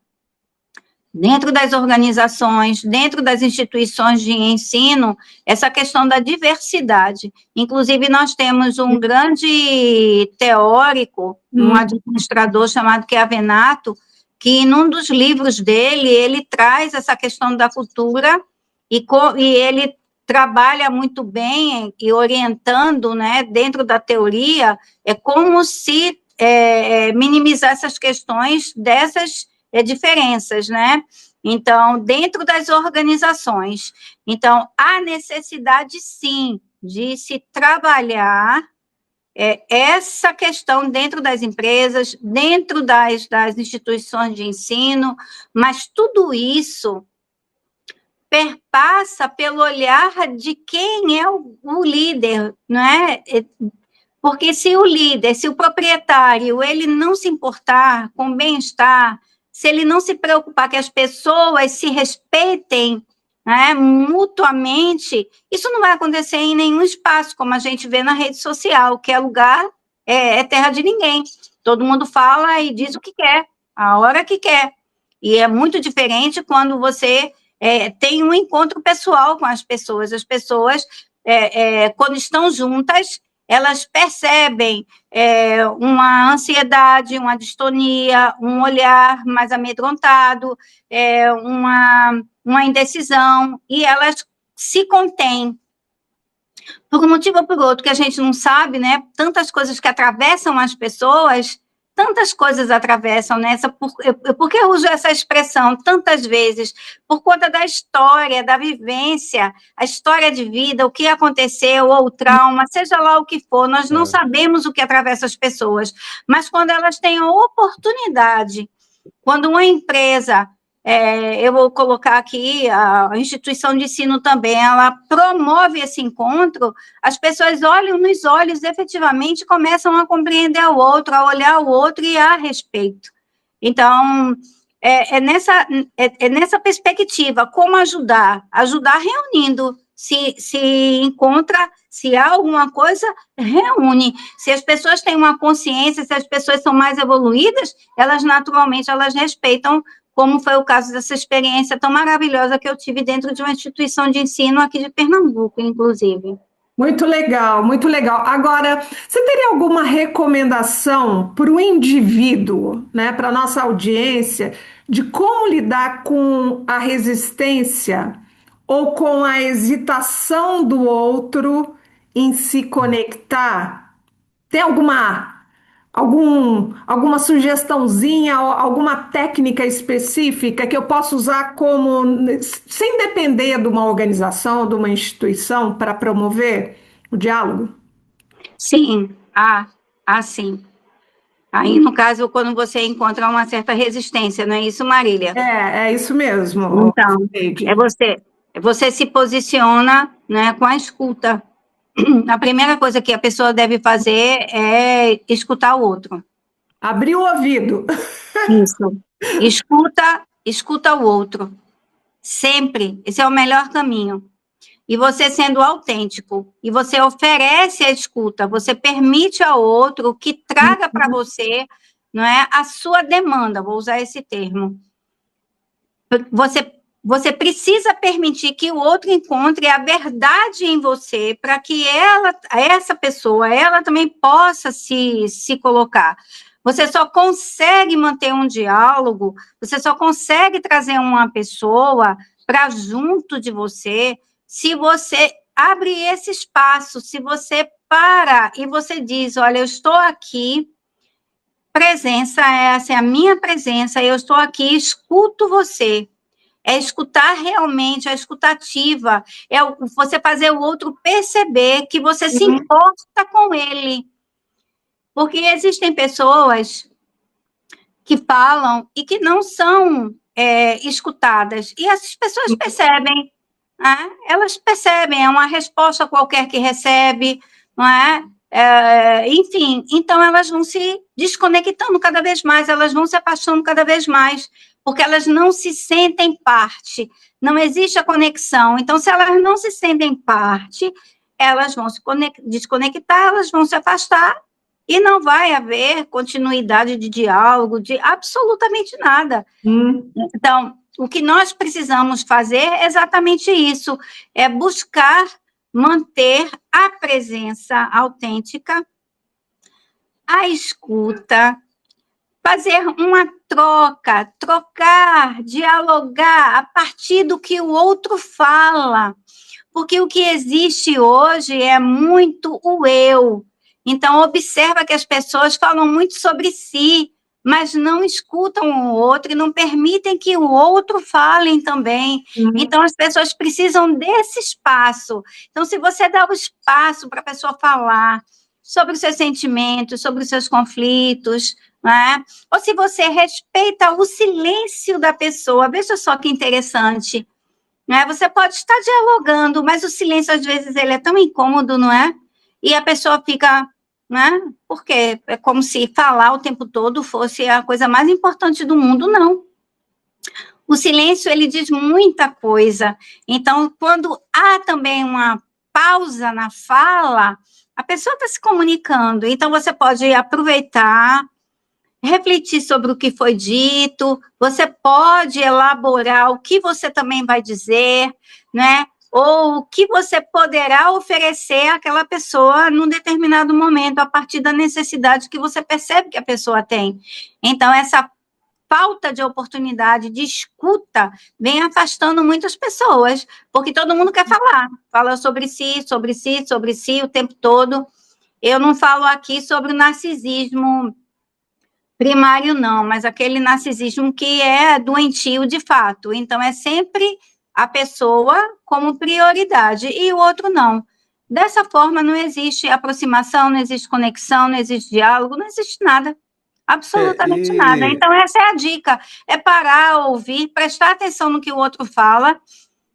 dentro das organizações, dentro das instituições de ensino, essa questão da diversidade. Inclusive, nós temos um grande teórico, um administrador chamado Chiavenato, que, num dos livros dele, ele traz essa questão da cultura e ele trabalha muito bem e orientando, né, dentro da teoria, como se minimizar essas questões dessas diferenças, né? Então, dentro das organizações. Então, há necessidade, sim, de se trabalhar essa questão dentro das empresas, dentro das instituições de ensino, mas tudo isso perpassa pelo olhar de quem é o líder, não é? Porque se o líder, se o proprietário, ele não se importar com o bem-estar, se ele não se preocupar que as pessoas se respeitem, né, mutuamente, isso não vai acontecer em nenhum espaço, como a gente vê na rede social, que é lugar, é terra de ninguém. Todo mundo fala e diz o que quer, a hora que quer. E é muito diferente quando você tem um encontro pessoal com as pessoas. As pessoas, quando estão juntas, elas percebem uma ansiedade, uma distonia, um olhar mais amedrontado, uma indecisão, e elas se contêm. Por um motivo ou por outro que a gente não sabe, né? Tantas coisas que atravessam as pessoas, tantas coisas atravessam nessa. Por que eu uso essa expressão tantas vezes? Por conta da história, da vivência, a história de vida, o que aconteceu, ou o trauma, seja lá o que for, nós não É. sabemos o que atravessa as pessoas, mas quando elas têm a oportunidade, quando uma empresa, eu vou colocar aqui, a instituição de ensino também, ela promove esse encontro, as pessoas olham nos olhos, efetivamente, começam a compreender o outro, a olhar o outro e a respeito. Então, nessa perspectiva, como ajudar? Ajudar reunindo, se encontra, se há alguma coisa, reúne. Se as pessoas têm uma consciência, se as pessoas são mais evoluídas, elas naturalmente, elas respeitam, como foi o caso dessa experiência tão maravilhosa que eu tive dentro de uma instituição de ensino aqui de Pernambuco, inclusive. Muito legal, muito legal. Agora, você teria alguma recomendação para o indivíduo, né, para a nossa audiência, de como lidar com a resistência ou com a hesitação do outro em se conectar? Tem alguma sugestãozinha, ou alguma técnica específica que eu possa usar como, sem depender de uma organização, de uma instituição, para promover o diálogo? Sim, sim. Aí, no caso, quando você encontra uma certa resistência, não é isso, Marília? É isso mesmo, Então, é Neide. você, você se posiciona, né, com a escuta. A primeira coisa que a pessoa deve fazer é escutar o outro. Abrir o ouvido. Isso. Escuta o outro. Sempre. Esse é o melhor caminho. E você sendo autêntico, e você oferece a escuta, você permite ao outro que traga para você, não é, a sua demanda, vou usar esse termo. Você precisa permitir que o outro encontre a verdade em você, para que essa pessoa, ela também possa se colocar. Você só consegue manter um diálogo, você só consegue trazer uma pessoa para junto de você, se você abre esse espaço, se você para e você diz, olha, eu estou aqui, presença, essa é a minha presença, eu estou aqui, escuto você. É escutar realmente, a escutativa, você fazer o outro perceber que você se importa com ele. Porque existem pessoas que falam e que não são escutadas. E essas pessoas percebem, né? Elas percebem, é uma resposta qualquer que recebe, não é? Enfim, então elas vão se desconectando cada vez mais, elas vão se afastando cada vez mais, porque elas não se sentem parte, não existe a conexão. Então, se elas não se sentem parte, elas vão se desconectar, elas vão se afastar, e não vai haver continuidade de diálogo, de absolutamente nada. Então, o que nós precisamos fazer é exatamente isso, é buscar manter a presença autêntica, a escuta, fazer uma trocar, dialogar a partir do que o outro fala, porque o que existe hoje é muito o eu. Então, observa que as pessoas falam muito sobre si, mas não escutam o outro e não permitem que o outro fale também. Então, as pessoas precisam desse espaço. Então, se você dá o espaço para a pessoa falar sobre os seus sentimentos, sobre os seus conflitos, né? Ou se você respeita o silêncio da pessoa, veja só que interessante, né? Você pode estar dialogando, mas o silêncio, às vezes, ele é tão incômodo, não é? E a pessoa fica, né? Porque é como se falar o tempo todo fosse a coisa mais importante do mundo, não. O silêncio, ele diz muita coisa. Então, quando há também uma pausa na fala, a pessoa está se comunicando. Então, você pode aproveitar, refletir sobre o que foi dito, você pode elaborar o que você também vai dizer, né? Ou o que você poderá oferecer àquela pessoa num determinado momento, a partir da necessidade que você percebe que a pessoa tem. Então, essa falta de oportunidade de escuta vem afastando muitas pessoas, porque todo mundo quer falar, fala sobre si, sobre si, sobre si o tempo todo. Eu não falo aqui sobre o narcisismo primário, não, mas aquele narcisismo que é doentio de fato. Então, é sempre a pessoa como prioridade e o outro não. Dessa forma, não existe aproximação, não existe conexão, não existe diálogo, não existe nada. Absolutamente nada. E Então, essa é a dica: é parar, ouvir, prestar atenção no que o outro fala,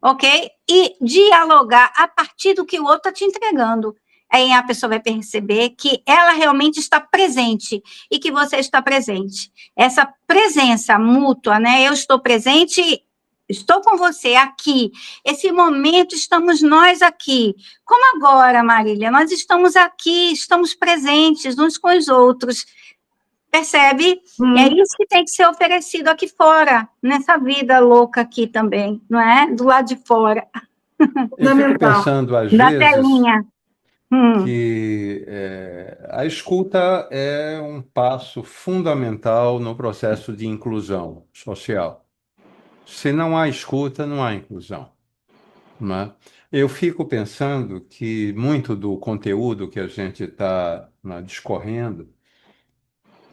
ok? E dialogar a partir do que o outro está te entregando. Aí a pessoa vai perceber que ela realmente está presente e que você está presente. Essa presença mútua, né? Eu estou presente, estou com você aqui. Esse momento estamos nós aqui. Como agora, Marília, nós estamos aqui, estamos presentes uns com os outros. Percebe? É Hum, isso que tem que ser oferecido aqui fora, nessa vida louca aqui também, não é? Do lado de fora, eu fico fundamental. pensando, às da vezes, telinha. que a escuta é um passo fundamental no processo de inclusão social. Se não há escuta, não há inclusão, não é? Eu fico pensando que muito do conteúdo que a gente está discorrendo,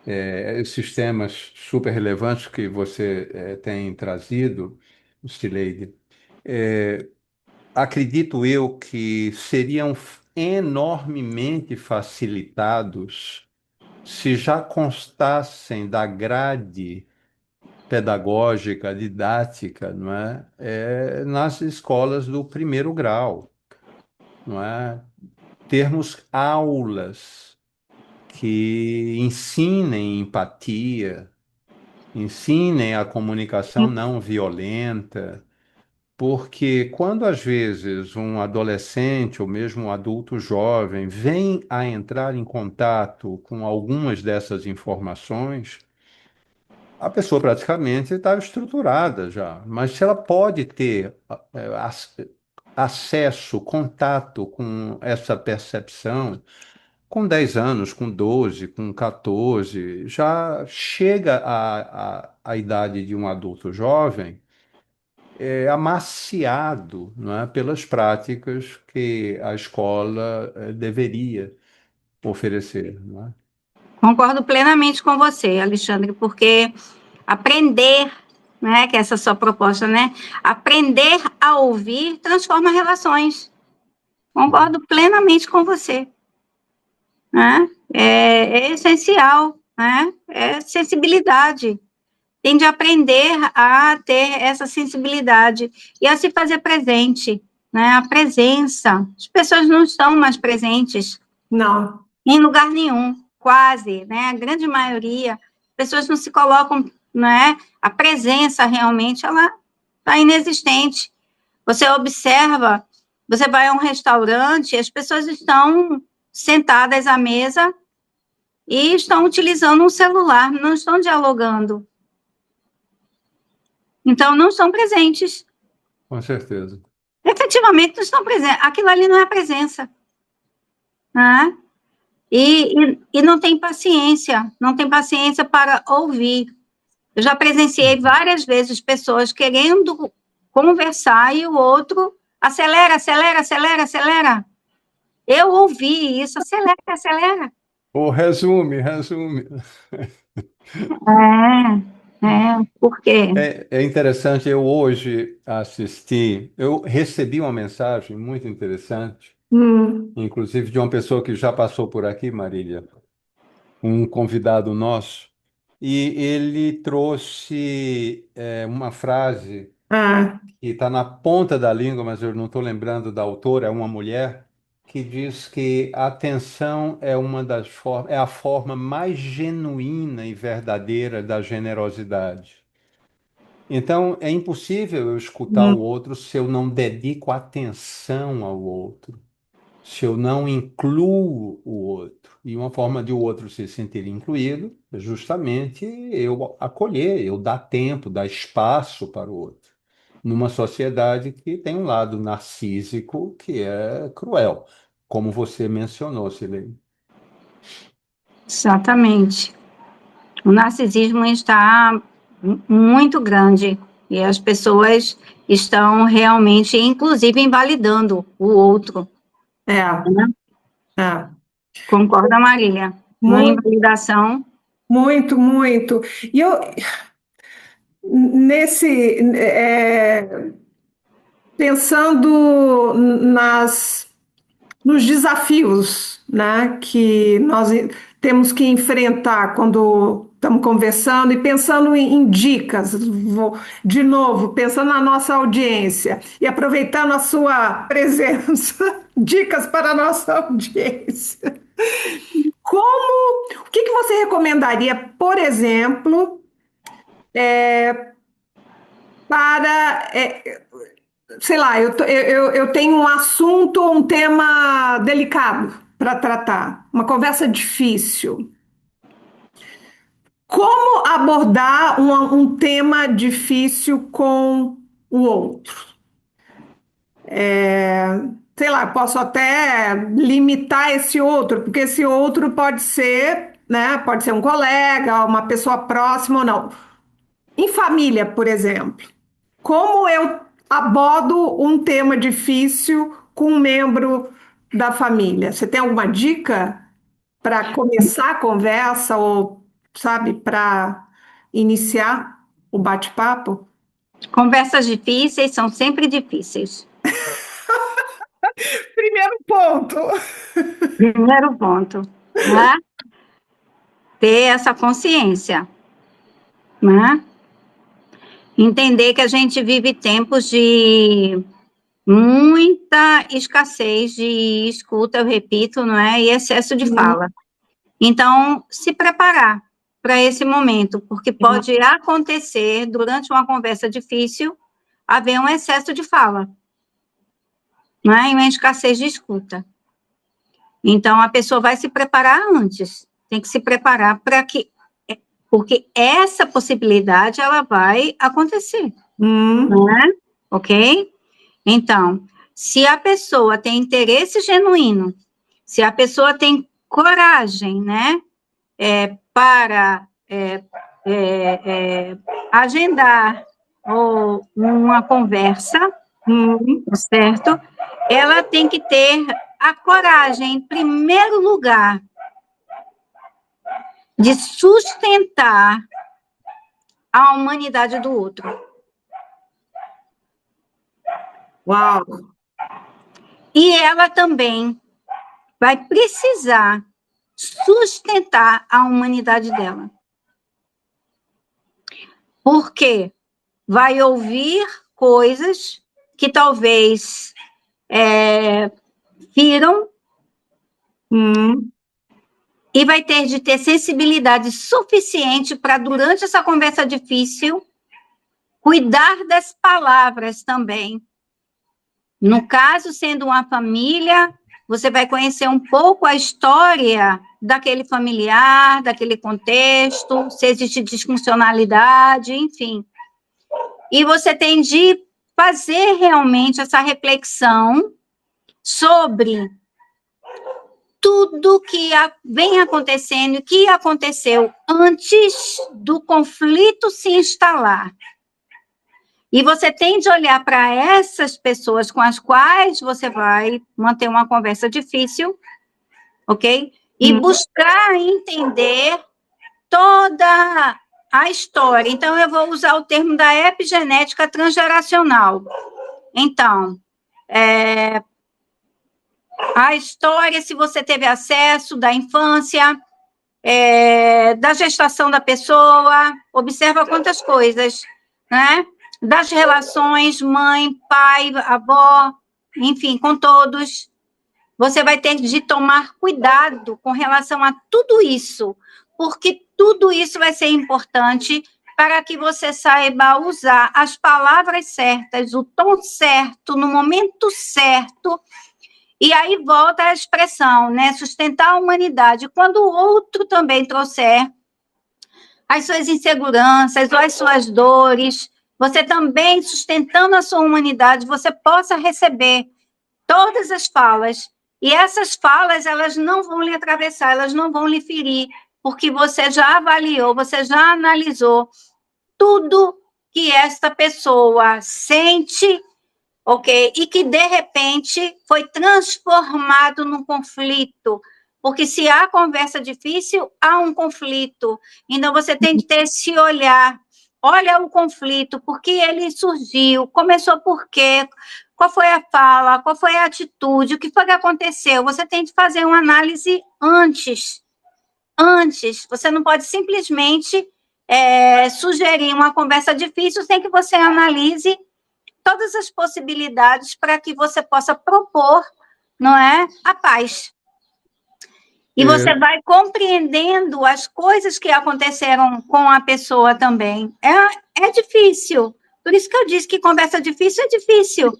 esses temas super relevantes que você tem trazido, Stileide, acredito eu que seriam enormemente facilitados se já constassem da grade pedagógica, didática, não é? Nas escolas do primeiro grau, não é? Termos aulas que ensinem empatia, ensinem a comunicação não violenta, porque quando às vezes um adolescente ou mesmo um adulto jovem vem a entrar em contato com algumas dessas informações, a pessoa praticamente está estruturada já, mas se ela pode ter acesso, contato com essa percepção, com 10 anos, com 12, com 14, já chega à idade de um adulto jovem amaciado, não é, pelas práticas que a escola deveria oferecer, não é? Concordo plenamente com você, Alexandre, porque aprender, né, que é essa sua proposta, né? Aprender a ouvir transforma relações. Concordo plenamente com você, né? É essencial, né? É sensibilidade. Tem de aprender a ter essa sensibilidade e a se fazer presente, né? A presença. As pessoas não estão mais presentes Não. em lugar nenhum, quase, né? A grande maioria, pessoas não se colocam, né? A presença realmente, ela está inexistente. Você observa, você vai a um restaurante, as pessoas estão sentadas à mesa e estão utilizando um celular, não estão dialogando. Então, não estão presentes. Com certeza. Efetivamente, não estão presentes. Aquilo ali não é presença, né? E não tem paciência para ouvir. Eu já presenciei várias vezes pessoas querendo conversar e o outro acelera, acelera, acelera, acelera. Eu ouvi isso, acelera, acelera. Ou resume, resume. Por quê? É interessante, eu hoje assisti, eu recebi uma mensagem muito interessante, Hum, inclusive de uma pessoa que já passou por aqui, Marília, um convidado nosso, e ele trouxe uma frase ah, que está na ponta da língua, mas eu não estou lembrando da autora, é uma mulher, que diz que a atenção é uma das formas, é a forma mais genuína e verdadeira da generosidade. Então, é impossível eu escutar o hum, outro se eu não dedico atenção ao outro, se eu não incluo o outro. E uma forma de o outro se sentir incluído é justamente eu acolher, eu dar tempo, dar espaço para o outro. Numa sociedade que tem um lado narcísico que é cruel, como você mencionou, Silene. Exatamente. O narcisismo está muito grande. E as pessoas estão realmente, inclusive, invalidando o outro. É, Né? é. Concorda, Marília? Uma Muito, invalidação. muito, muito. E eu, nesse, pensando nos desafios, né, que nós temos que enfrentar quando estamos conversando e pensando em dicas, de novo, pensando na nossa audiência e aproveitando a sua presença, dicas para a nossa audiência. O que você recomendaria, por exemplo, para, sei lá, eu tenho um assunto ou um tema delicado para tratar, uma conversa difícil. Como abordar um tema difícil com o outro? Sei lá, posso até limitar esse outro, porque esse outro pode ser, né? Pode ser um colega, uma pessoa próxima ou não. Em família, por exemplo, como eu abordo um tema difícil com um membro da família? Você tem alguma dica para começar a conversa ou, sabe, para iniciar o bate-papo? Conversas difíceis são sempre difíceis. Primeiro ponto. Primeiro ponto, né? Ter essa consciência, né? Entender que a gente vive tempos de muita escassez de escuta, eu repito, não é? E excesso de fala. Então, se preparar para esse momento, porque pode acontecer, durante uma conversa difícil, haver um excesso de fala, não é? E uma escassez de escuta. Então, a pessoa vai se preparar antes, tem que se preparar para que, porque essa possibilidade, ela vai acontecer, não é? Ok? Então, se a pessoa tem interesse genuíno, se a pessoa tem coragem, né, para agendar ou uma conversa, certo? Ela tem que ter a coragem, em primeiro lugar, de sustentar a humanidade do outro. Uau! E ela também vai precisar sustentar a humanidade dela. Porque vai ouvir coisas que talvez firam e vai ter de ter sensibilidade suficiente para, durante essa conversa difícil, cuidar das palavras também. No caso, sendo uma família, você vai conhecer um pouco a história daquele familiar, daquele contexto, se existe disfuncionalidade, enfim. E você tem de fazer realmente essa reflexão sobre tudo que vem acontecendo e que aconteceu antes do conflito se instalar. E você tem de olhar para essas pessoas com as quais você vai manter uma conversa difícil, ok? E buscar entender toda a história. Então, eu vou usar o termo da epigenética transgeracional. Então, a história, se você teve acesso da infância, da gestação da pessoa, observa quantas coisas, né? Das relações mãe, pai, avó, enfim, com todos. Você vai ter de tomar cuidado com relação a tudo isso, porque tudo isso vai ser importante para que você saiba usar as palavras certas, o tom certo, no momento certo. E aí volta a expressão, né? Sustentar a humanidade. Quando o outro também trouxer as suas inseguranças ou as suas dores, você também, sustentando a sua humanidade, você possa receber todas as falas. E essas falas, elas não vão lhe atravessar, elas não vão lhe ferir, porque você já avaliou, você já analisou tudo que esta pessoa sente, ok? E que, de repente, foi transformado num conflito. Porque se há conversa difícil, há um conflito. Então, você tem que ter esse olhar. Olha o conflito, por que ele surgiu, começou por quê, qual foi a fala, qual foi a atitude, o que foi que aconteceu. Você tem que fazer uma análise antes. Antes, você não pode simplesmente sugerir uma conversa difícil sem que você analise todas as possibilidades para que você possa propor, não é, a paz. E você vai compreendendo as coisas que aconteceram com a pessoa também. É difícil. Por isso que eu disse que conversa difícil é difícil.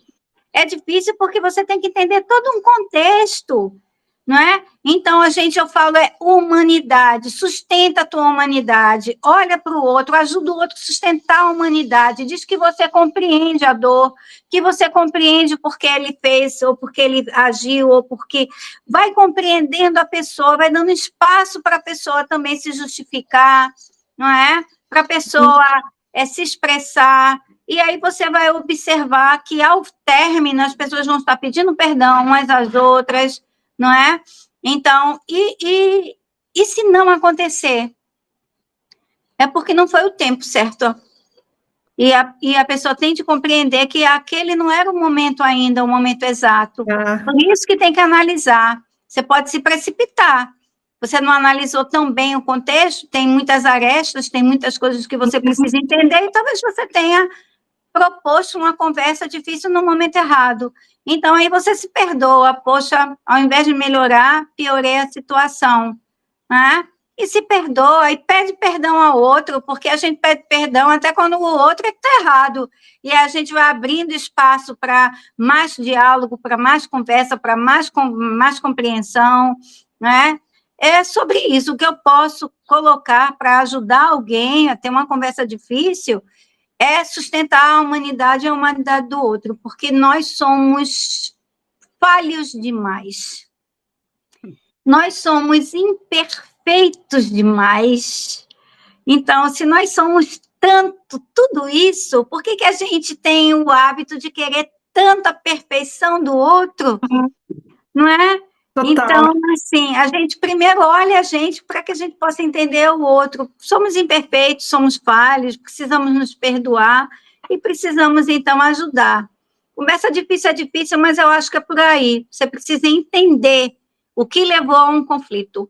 É difícil porque você tem que entender todo um contexto, não é? Então, eu falo, humanidade, sustenta a tua humanidade, olha para o outro, ajuda o outro a sustentar a humanidade, diz que você compreende a dor, que você compreende porque ele fez, ou porque ele agiu, ou porque... Vai compreendendo a pessoa, vai dando espaço para a pessoa também se justificar, não é? Para a pessoa se expressar, e aí você vai observar que, ao término, as pessoas vão estar pedindo perdão umas às outras, não é? Então, e se não acontecer? É porque não foi o tempo certo. E a pessoa tem de compreender que aquele não era o momento ainda, o momento exato. Por isso que tem que analisar. Você pode se precipitar. Você não analisou tão bem o contexto, tem muitas arestas, tem muitas coisas que você precisa entender, e talvez você tenha proposto uma conversa difícil no momento errado. Então, aí você se perdoa. Poxa, ao invés de melhorar, piorei a situação, né? E se perdoa, e pede perdão ao outro, porque a gente pede perdão até quando o outro é que está errado. E a gente vai abrindo espaço para mais diálogo, para mais conversa, para mais compreensão, né? É sobre isso que eu posso colocar para ajudar alguém a ter uma conversa difícil, é sustentar a humanidade e a humanidade do outro, porque nós somos falhos demais. Nós somos imperfeitos demais. Então, se nós somos tudo isso, por que a gente tem o hábito de querer tanta perfeição do outro? Não é? Total. Então, assim, a gente primeiro olha a gente para que a gente possa entender o outro. Somos imperfeitos, somos falhos, precisamos nos perdoar e precisamos, então, ajudar. Conversa difícil é difícil, mas eu acho que é por aí. Você precisa entender o que levou a um conflito.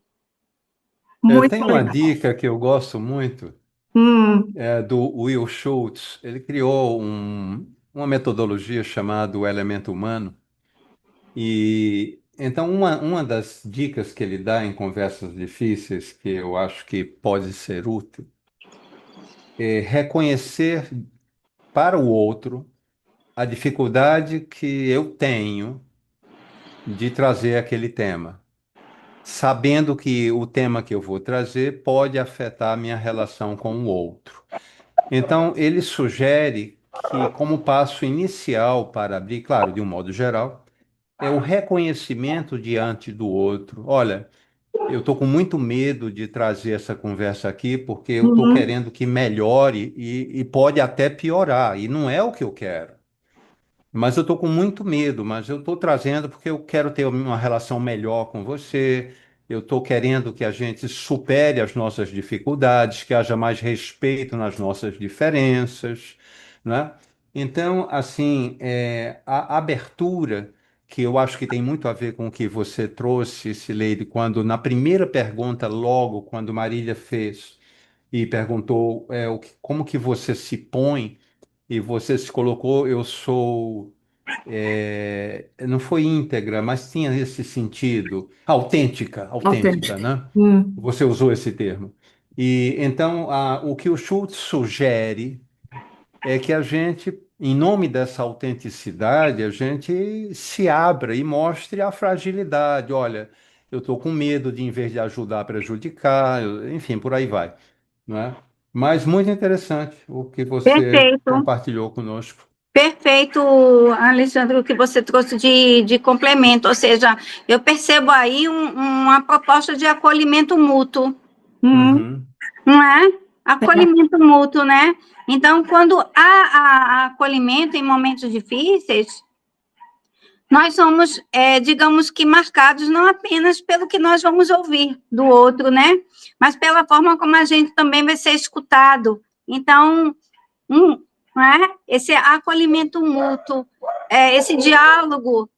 Tem uma dica que eu gosto muito, do Will Schultz. Ele criou uma metodologia chamada o elemento humano. E então uma das dicas que ele dá em conversas difíceis, que eu acho que pode ser útil, é reconhecer para o outro a dificuldade que eu tenho de trazer aquele tema, sabendo que o tema que eu vou trazer pode afetar a minha relação com o outro. Então, ele sugere que, como passo inicial para abrir, claro, de um modo geral, é o reconhecimento diante do outro. Olha, eu estou com muito medo de trazer essa conversa aqui, porque eu estou querendo que melhore e pode até piorar, e não é o que eu quero. Mas eu estou com muito medo, mas eu estou trazendo porque eu quero ter uma relação melhor com você. Eu estou querendo que a gente supere as nossas dificuldades, que haja mais respeito nas nossas diferenças, né? Então, assim, a abertura, que eu acho que tem muito a ver com o que você trouxe, Sileide, quando na primeira pergunta, logo quando Marília fez e perguntou como que você se põe, e você se colocou, eu sou, não foi íntegra, mas tinha esse sentido, autêntica, né? Você usou esse termo. E então, o que o Schultz sugere é que a gente, em nome dessa autenticidade, a gente se abra e mostre a fragilidade. Olha, eu estou com medo de, em vez de ajudar, prejudicar, enfim, por aí vai, não é? Mas muito interessante o que você Perfeito. compartilhou conosco. Perfeito, Alexandre, o que você trouxe de complemento, ou seja, eu percebo aí uma proposta de acolhimento mútuo, Uhum. não é? Acolhimento mútuo, né? Então, quando há acolhimento em momentos difíceis, nós somos, digamos que, marcados não apenas pelo que nós vamos ouvir do outro, né? Mas pela forma como a gente também vai ser escutado. Então, né? Esse acolhimento mútuo, esse diálogo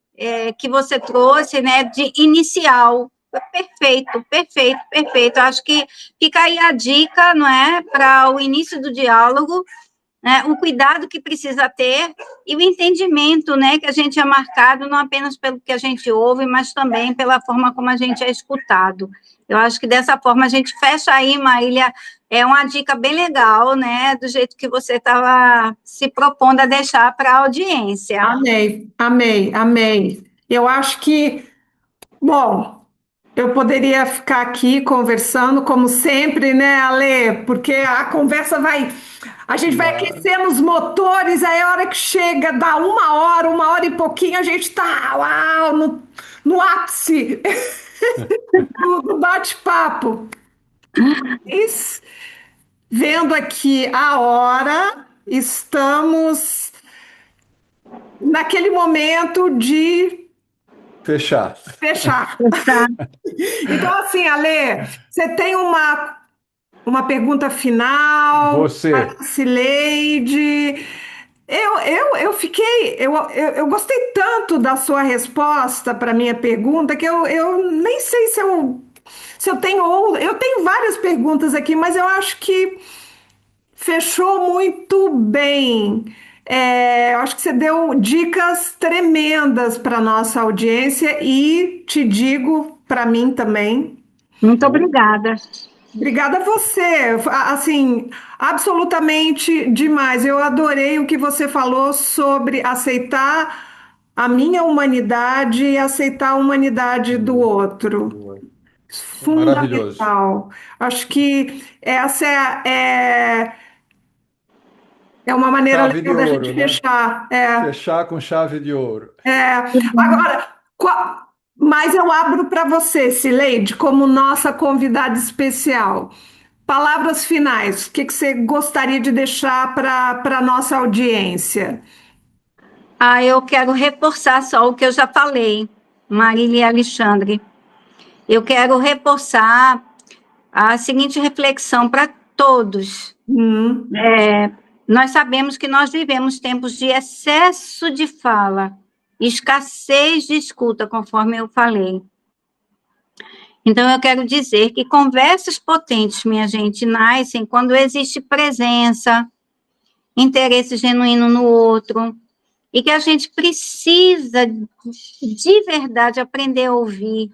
que você trouxe, né, de inicial, perfeito, perfeito, perfeito. Acho que fica aí a dica, não é, para o início do diálogo, né, o cuidado que precisa ter e o entendimento, né, que a gente é marcado não apenas pelo que a gente ouve, mas também pela forma como a gente é escutado. Eu acho que dessa forma a gente fecha aí, Marília, uma dica bem legal, né, do jeito que você estava se propondo a deixar para a audiência. Amei, amei, amei. Eu acho que, bom, eu poderia ficar aqui conversando, como sempre, né, Ale? Porque a conversa vai. A gente vai Claro. aquecendo os motores, aí a hora que chega, dá uma hora e pouquinho, a gente tá uau, no ápice do bate-papo. Mas, vendo aqui a hora, estamos naquele momento de Fechar. fechar. Tá. Então, assim, Ale, você tem uma pergunta final para Você. a Cileide? Eu fiquei, eu gostei tanto da sua resposta para a minha pergunta que eu nem sei se eu tenho, eu tenho várias perguntas aqui, mas eu acho que fechou muito bem. Eu acho que você deu dicas tremendas para nossa audiência e te digo para mim também. Muito Oh, obrigada. Obrigada a você. Assim, absolutamente demais. Eu adorei o que você falou sobre aceitar a minha humanidade e aceitar a humanidade do outro. maravilhoso. Fundamental. Acho que essa é uma maneira Chave de legal da gente ouro, né? fechar. Fechar com chave de ouro. Agora, mas eu abro para você, Cileide, como nossa convidada especial. Palavras finais, o que que você gostaria de deixar para a nossa audiência? Eu quero reforçar só o que eu já falei, Marília e Alexandre. Eu quero reforçar a seguinte reflexão para todos. Hum, Nós sabemos que nós vivemos tempos de excesso de fala, escassez de escuta, conforme eu falei. Então, eu quero dizer que conversas potentes, minha gente, nascem quando existe presença, interesse genuíno no outro, e que a gente precisa de verdade aprender a ouvir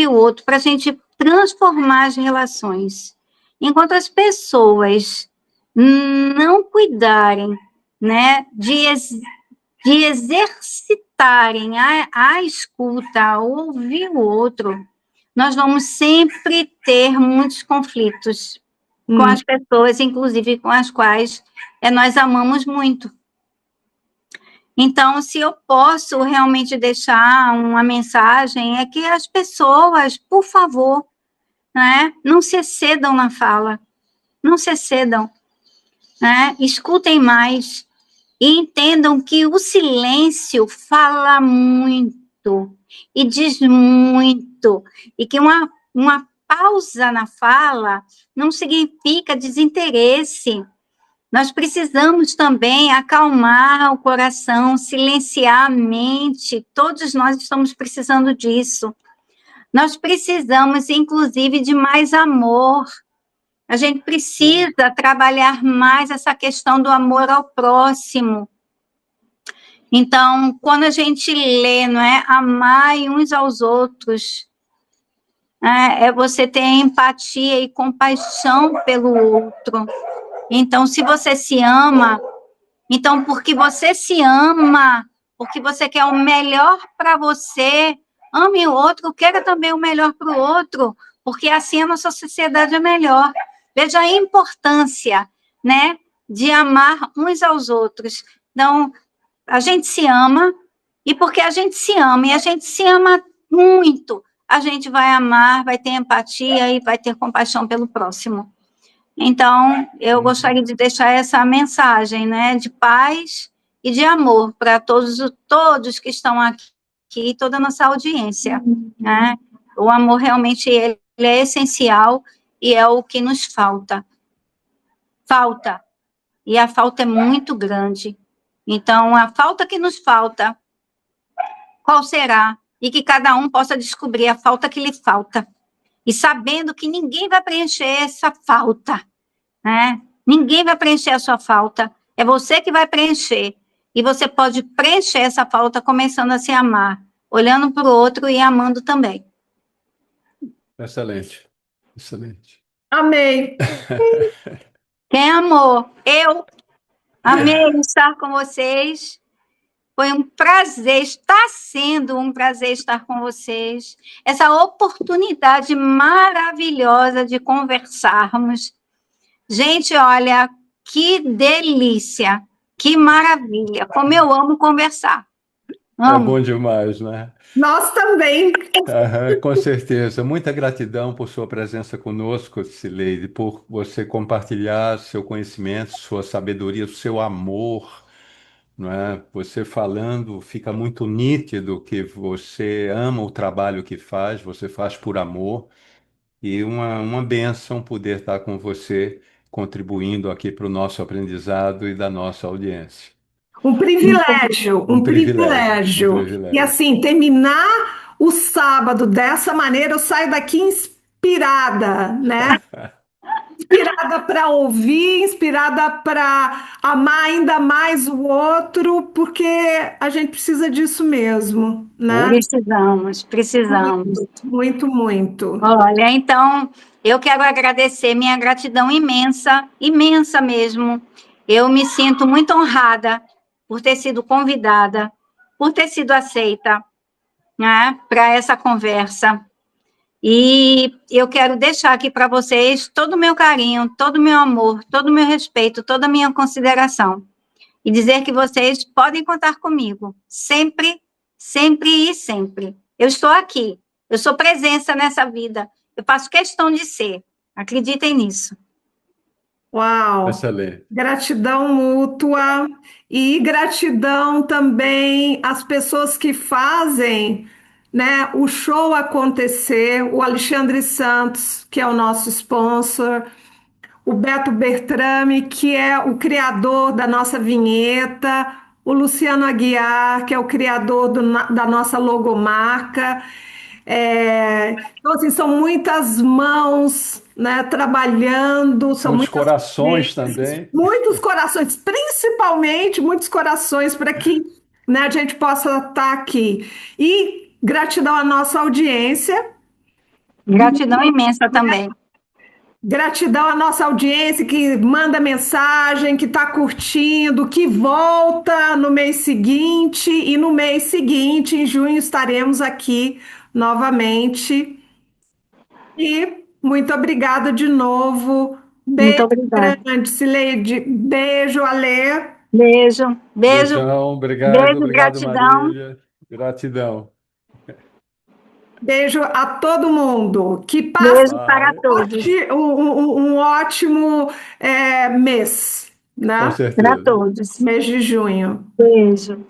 o outro, para a gente transformar as relações. Enquanto as pessoas não cuidarem, né, de exercitarem a escuta, a ouvir o outro, nós vamos sempre ter muitos conflitos com hum. as pessoas, inclusive com as quais nós amamos muito. Então, se eu posso realmente deixar uma mensagem, é que as pessoas, por favor, né, não se excedam na fala, não se excedam, né, escutem mais e entendam que o silêncio fala muito e diz muito, e que uma pausa na fala não significa desinteresse. Nós precisamos também acalmar o coração, silenciar a mente. Todos nós estamos precisando disso. Nós precisamos, inclusive, de mais amor. A gente precisa trabalhar mais essa questão do amor ao próximo. Então, quando a gente lê, não é, amai uns aos outros, é você ter empatia e compaixão pelo outro. Então, se você se ama, então, porque você se ama, porque você quer o melhor para você, ame o outro, queira também o melhor para o outro, porque assim a nossa sociedade é melhor. Veja a importância, né, de amar uns aos outros. Então, a gente se ama, e porque a gente se ama, e a gente se ama muito, a gente vai amar, vai ter empatia e vai ter compaixão pelo próximo. Então, eu gostaria de deixar essa mensagem, né, de paz e de amor para todos que estão aqui, toda a nossa audiência, né? O amor realmente ele é essencial e é o que nos falta. Falta. E a falta é muito grande. Então, a falta que nos falta, qual será? E que cada um possa descobrir a falta que lhe falta. E sabendo que ninguém vai preencher essa falta, né? Ninguém vai preencher a sua falta. É você que vai preencher. E você pode preencher essa falta começando a se amar, olhando para o outro e amando também. Excelente, excelente. Amei. Quem amou? Eu amei estar com vocês. Foi um prazer, está sendo um prazer estar com vocês. Essa oportunidade maravilhosa de conversarmos. Gente, olha, que delícia, que maravilha. Como eu amo conversar. É Amo. bom demais, né? Nós também. Aham, com certeza. Muita gratidão por sua presença conosco, Cileide, por você compartilhar seu conhecimento, sua sabedoria, seu amor, não é? Você falando, fica muito nítido que você ama o trabalho que faz, você faz por amor, e uma bênção poder estar com você, contribuindo aqui para o nosso aprendizado e da nossa audiência. Um privilégio, Um um privilégio, um privilégio. E privilégio. assim, terminar o sábado dessa maneira, eu saio daqui inspirada, né? Inspirada para ouvir, inspirada para amar ainda mais o outro, porque a gente precisa disso mesmo, né? Precisamos. Muito, muito. Olha, então, eu quero agradecer minha gratidão imensa, imensa mesmo. Eu me sinto muito honrada por ter sido convidada, por ter sido aceita, né, para essa conversa. E eu quero deixar aqui para vocês todo o meu carinho, todo o meu amor, todo o meu respeito, toda a minha consideração. E dizer que vocês podem contar comigo, sempre, sempre e sempre. Eu estou aqui, eu sou presença nessa vida, eu faço questão de ser. Acreditem nisso. Uau! Excelente. Gratidão mútua e gratidão também às pessoas que fazem, né, o show acontecer, o Alexandre Santos, que é o nosso sponsor, o Beto Bertrame, que é o criador da nossa vinheta, o Luciano Aguiar, que é o criador da nossa logomarca. Então, assim, são muitas mãos, né, trabalhando, são Muitos muitas corações mentes, também. muitos corações, principalmente muitos corações para que, né, a gente possa estar aqui. E gratidão à nossa audiência. Gratidão imensa também. Gratidão à nossa audiência que manda mensagem, que está curtindo, que volta no mês seguinte. E no mês seguinte, em junho, estaremos aqui novamente. E muito obrigada de novo. Muito Beijo obrigada. grande, Cileide. Beijo, Alê. Beijo, beijo, Beijão, obrigado, beijo, obrigado, gratidão. Marília. Gratidão. Beijo a todo mundo. Que passe Beijo para Vai, todos. um ótimo mês, com né? Para certeza. todos. Mês de junho. Beijo.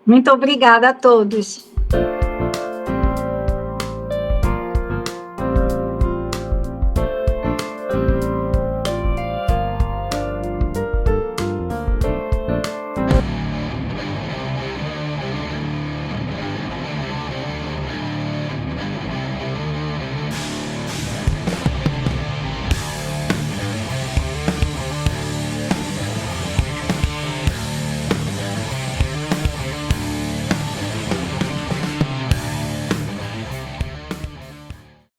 Muito obrigada a todos.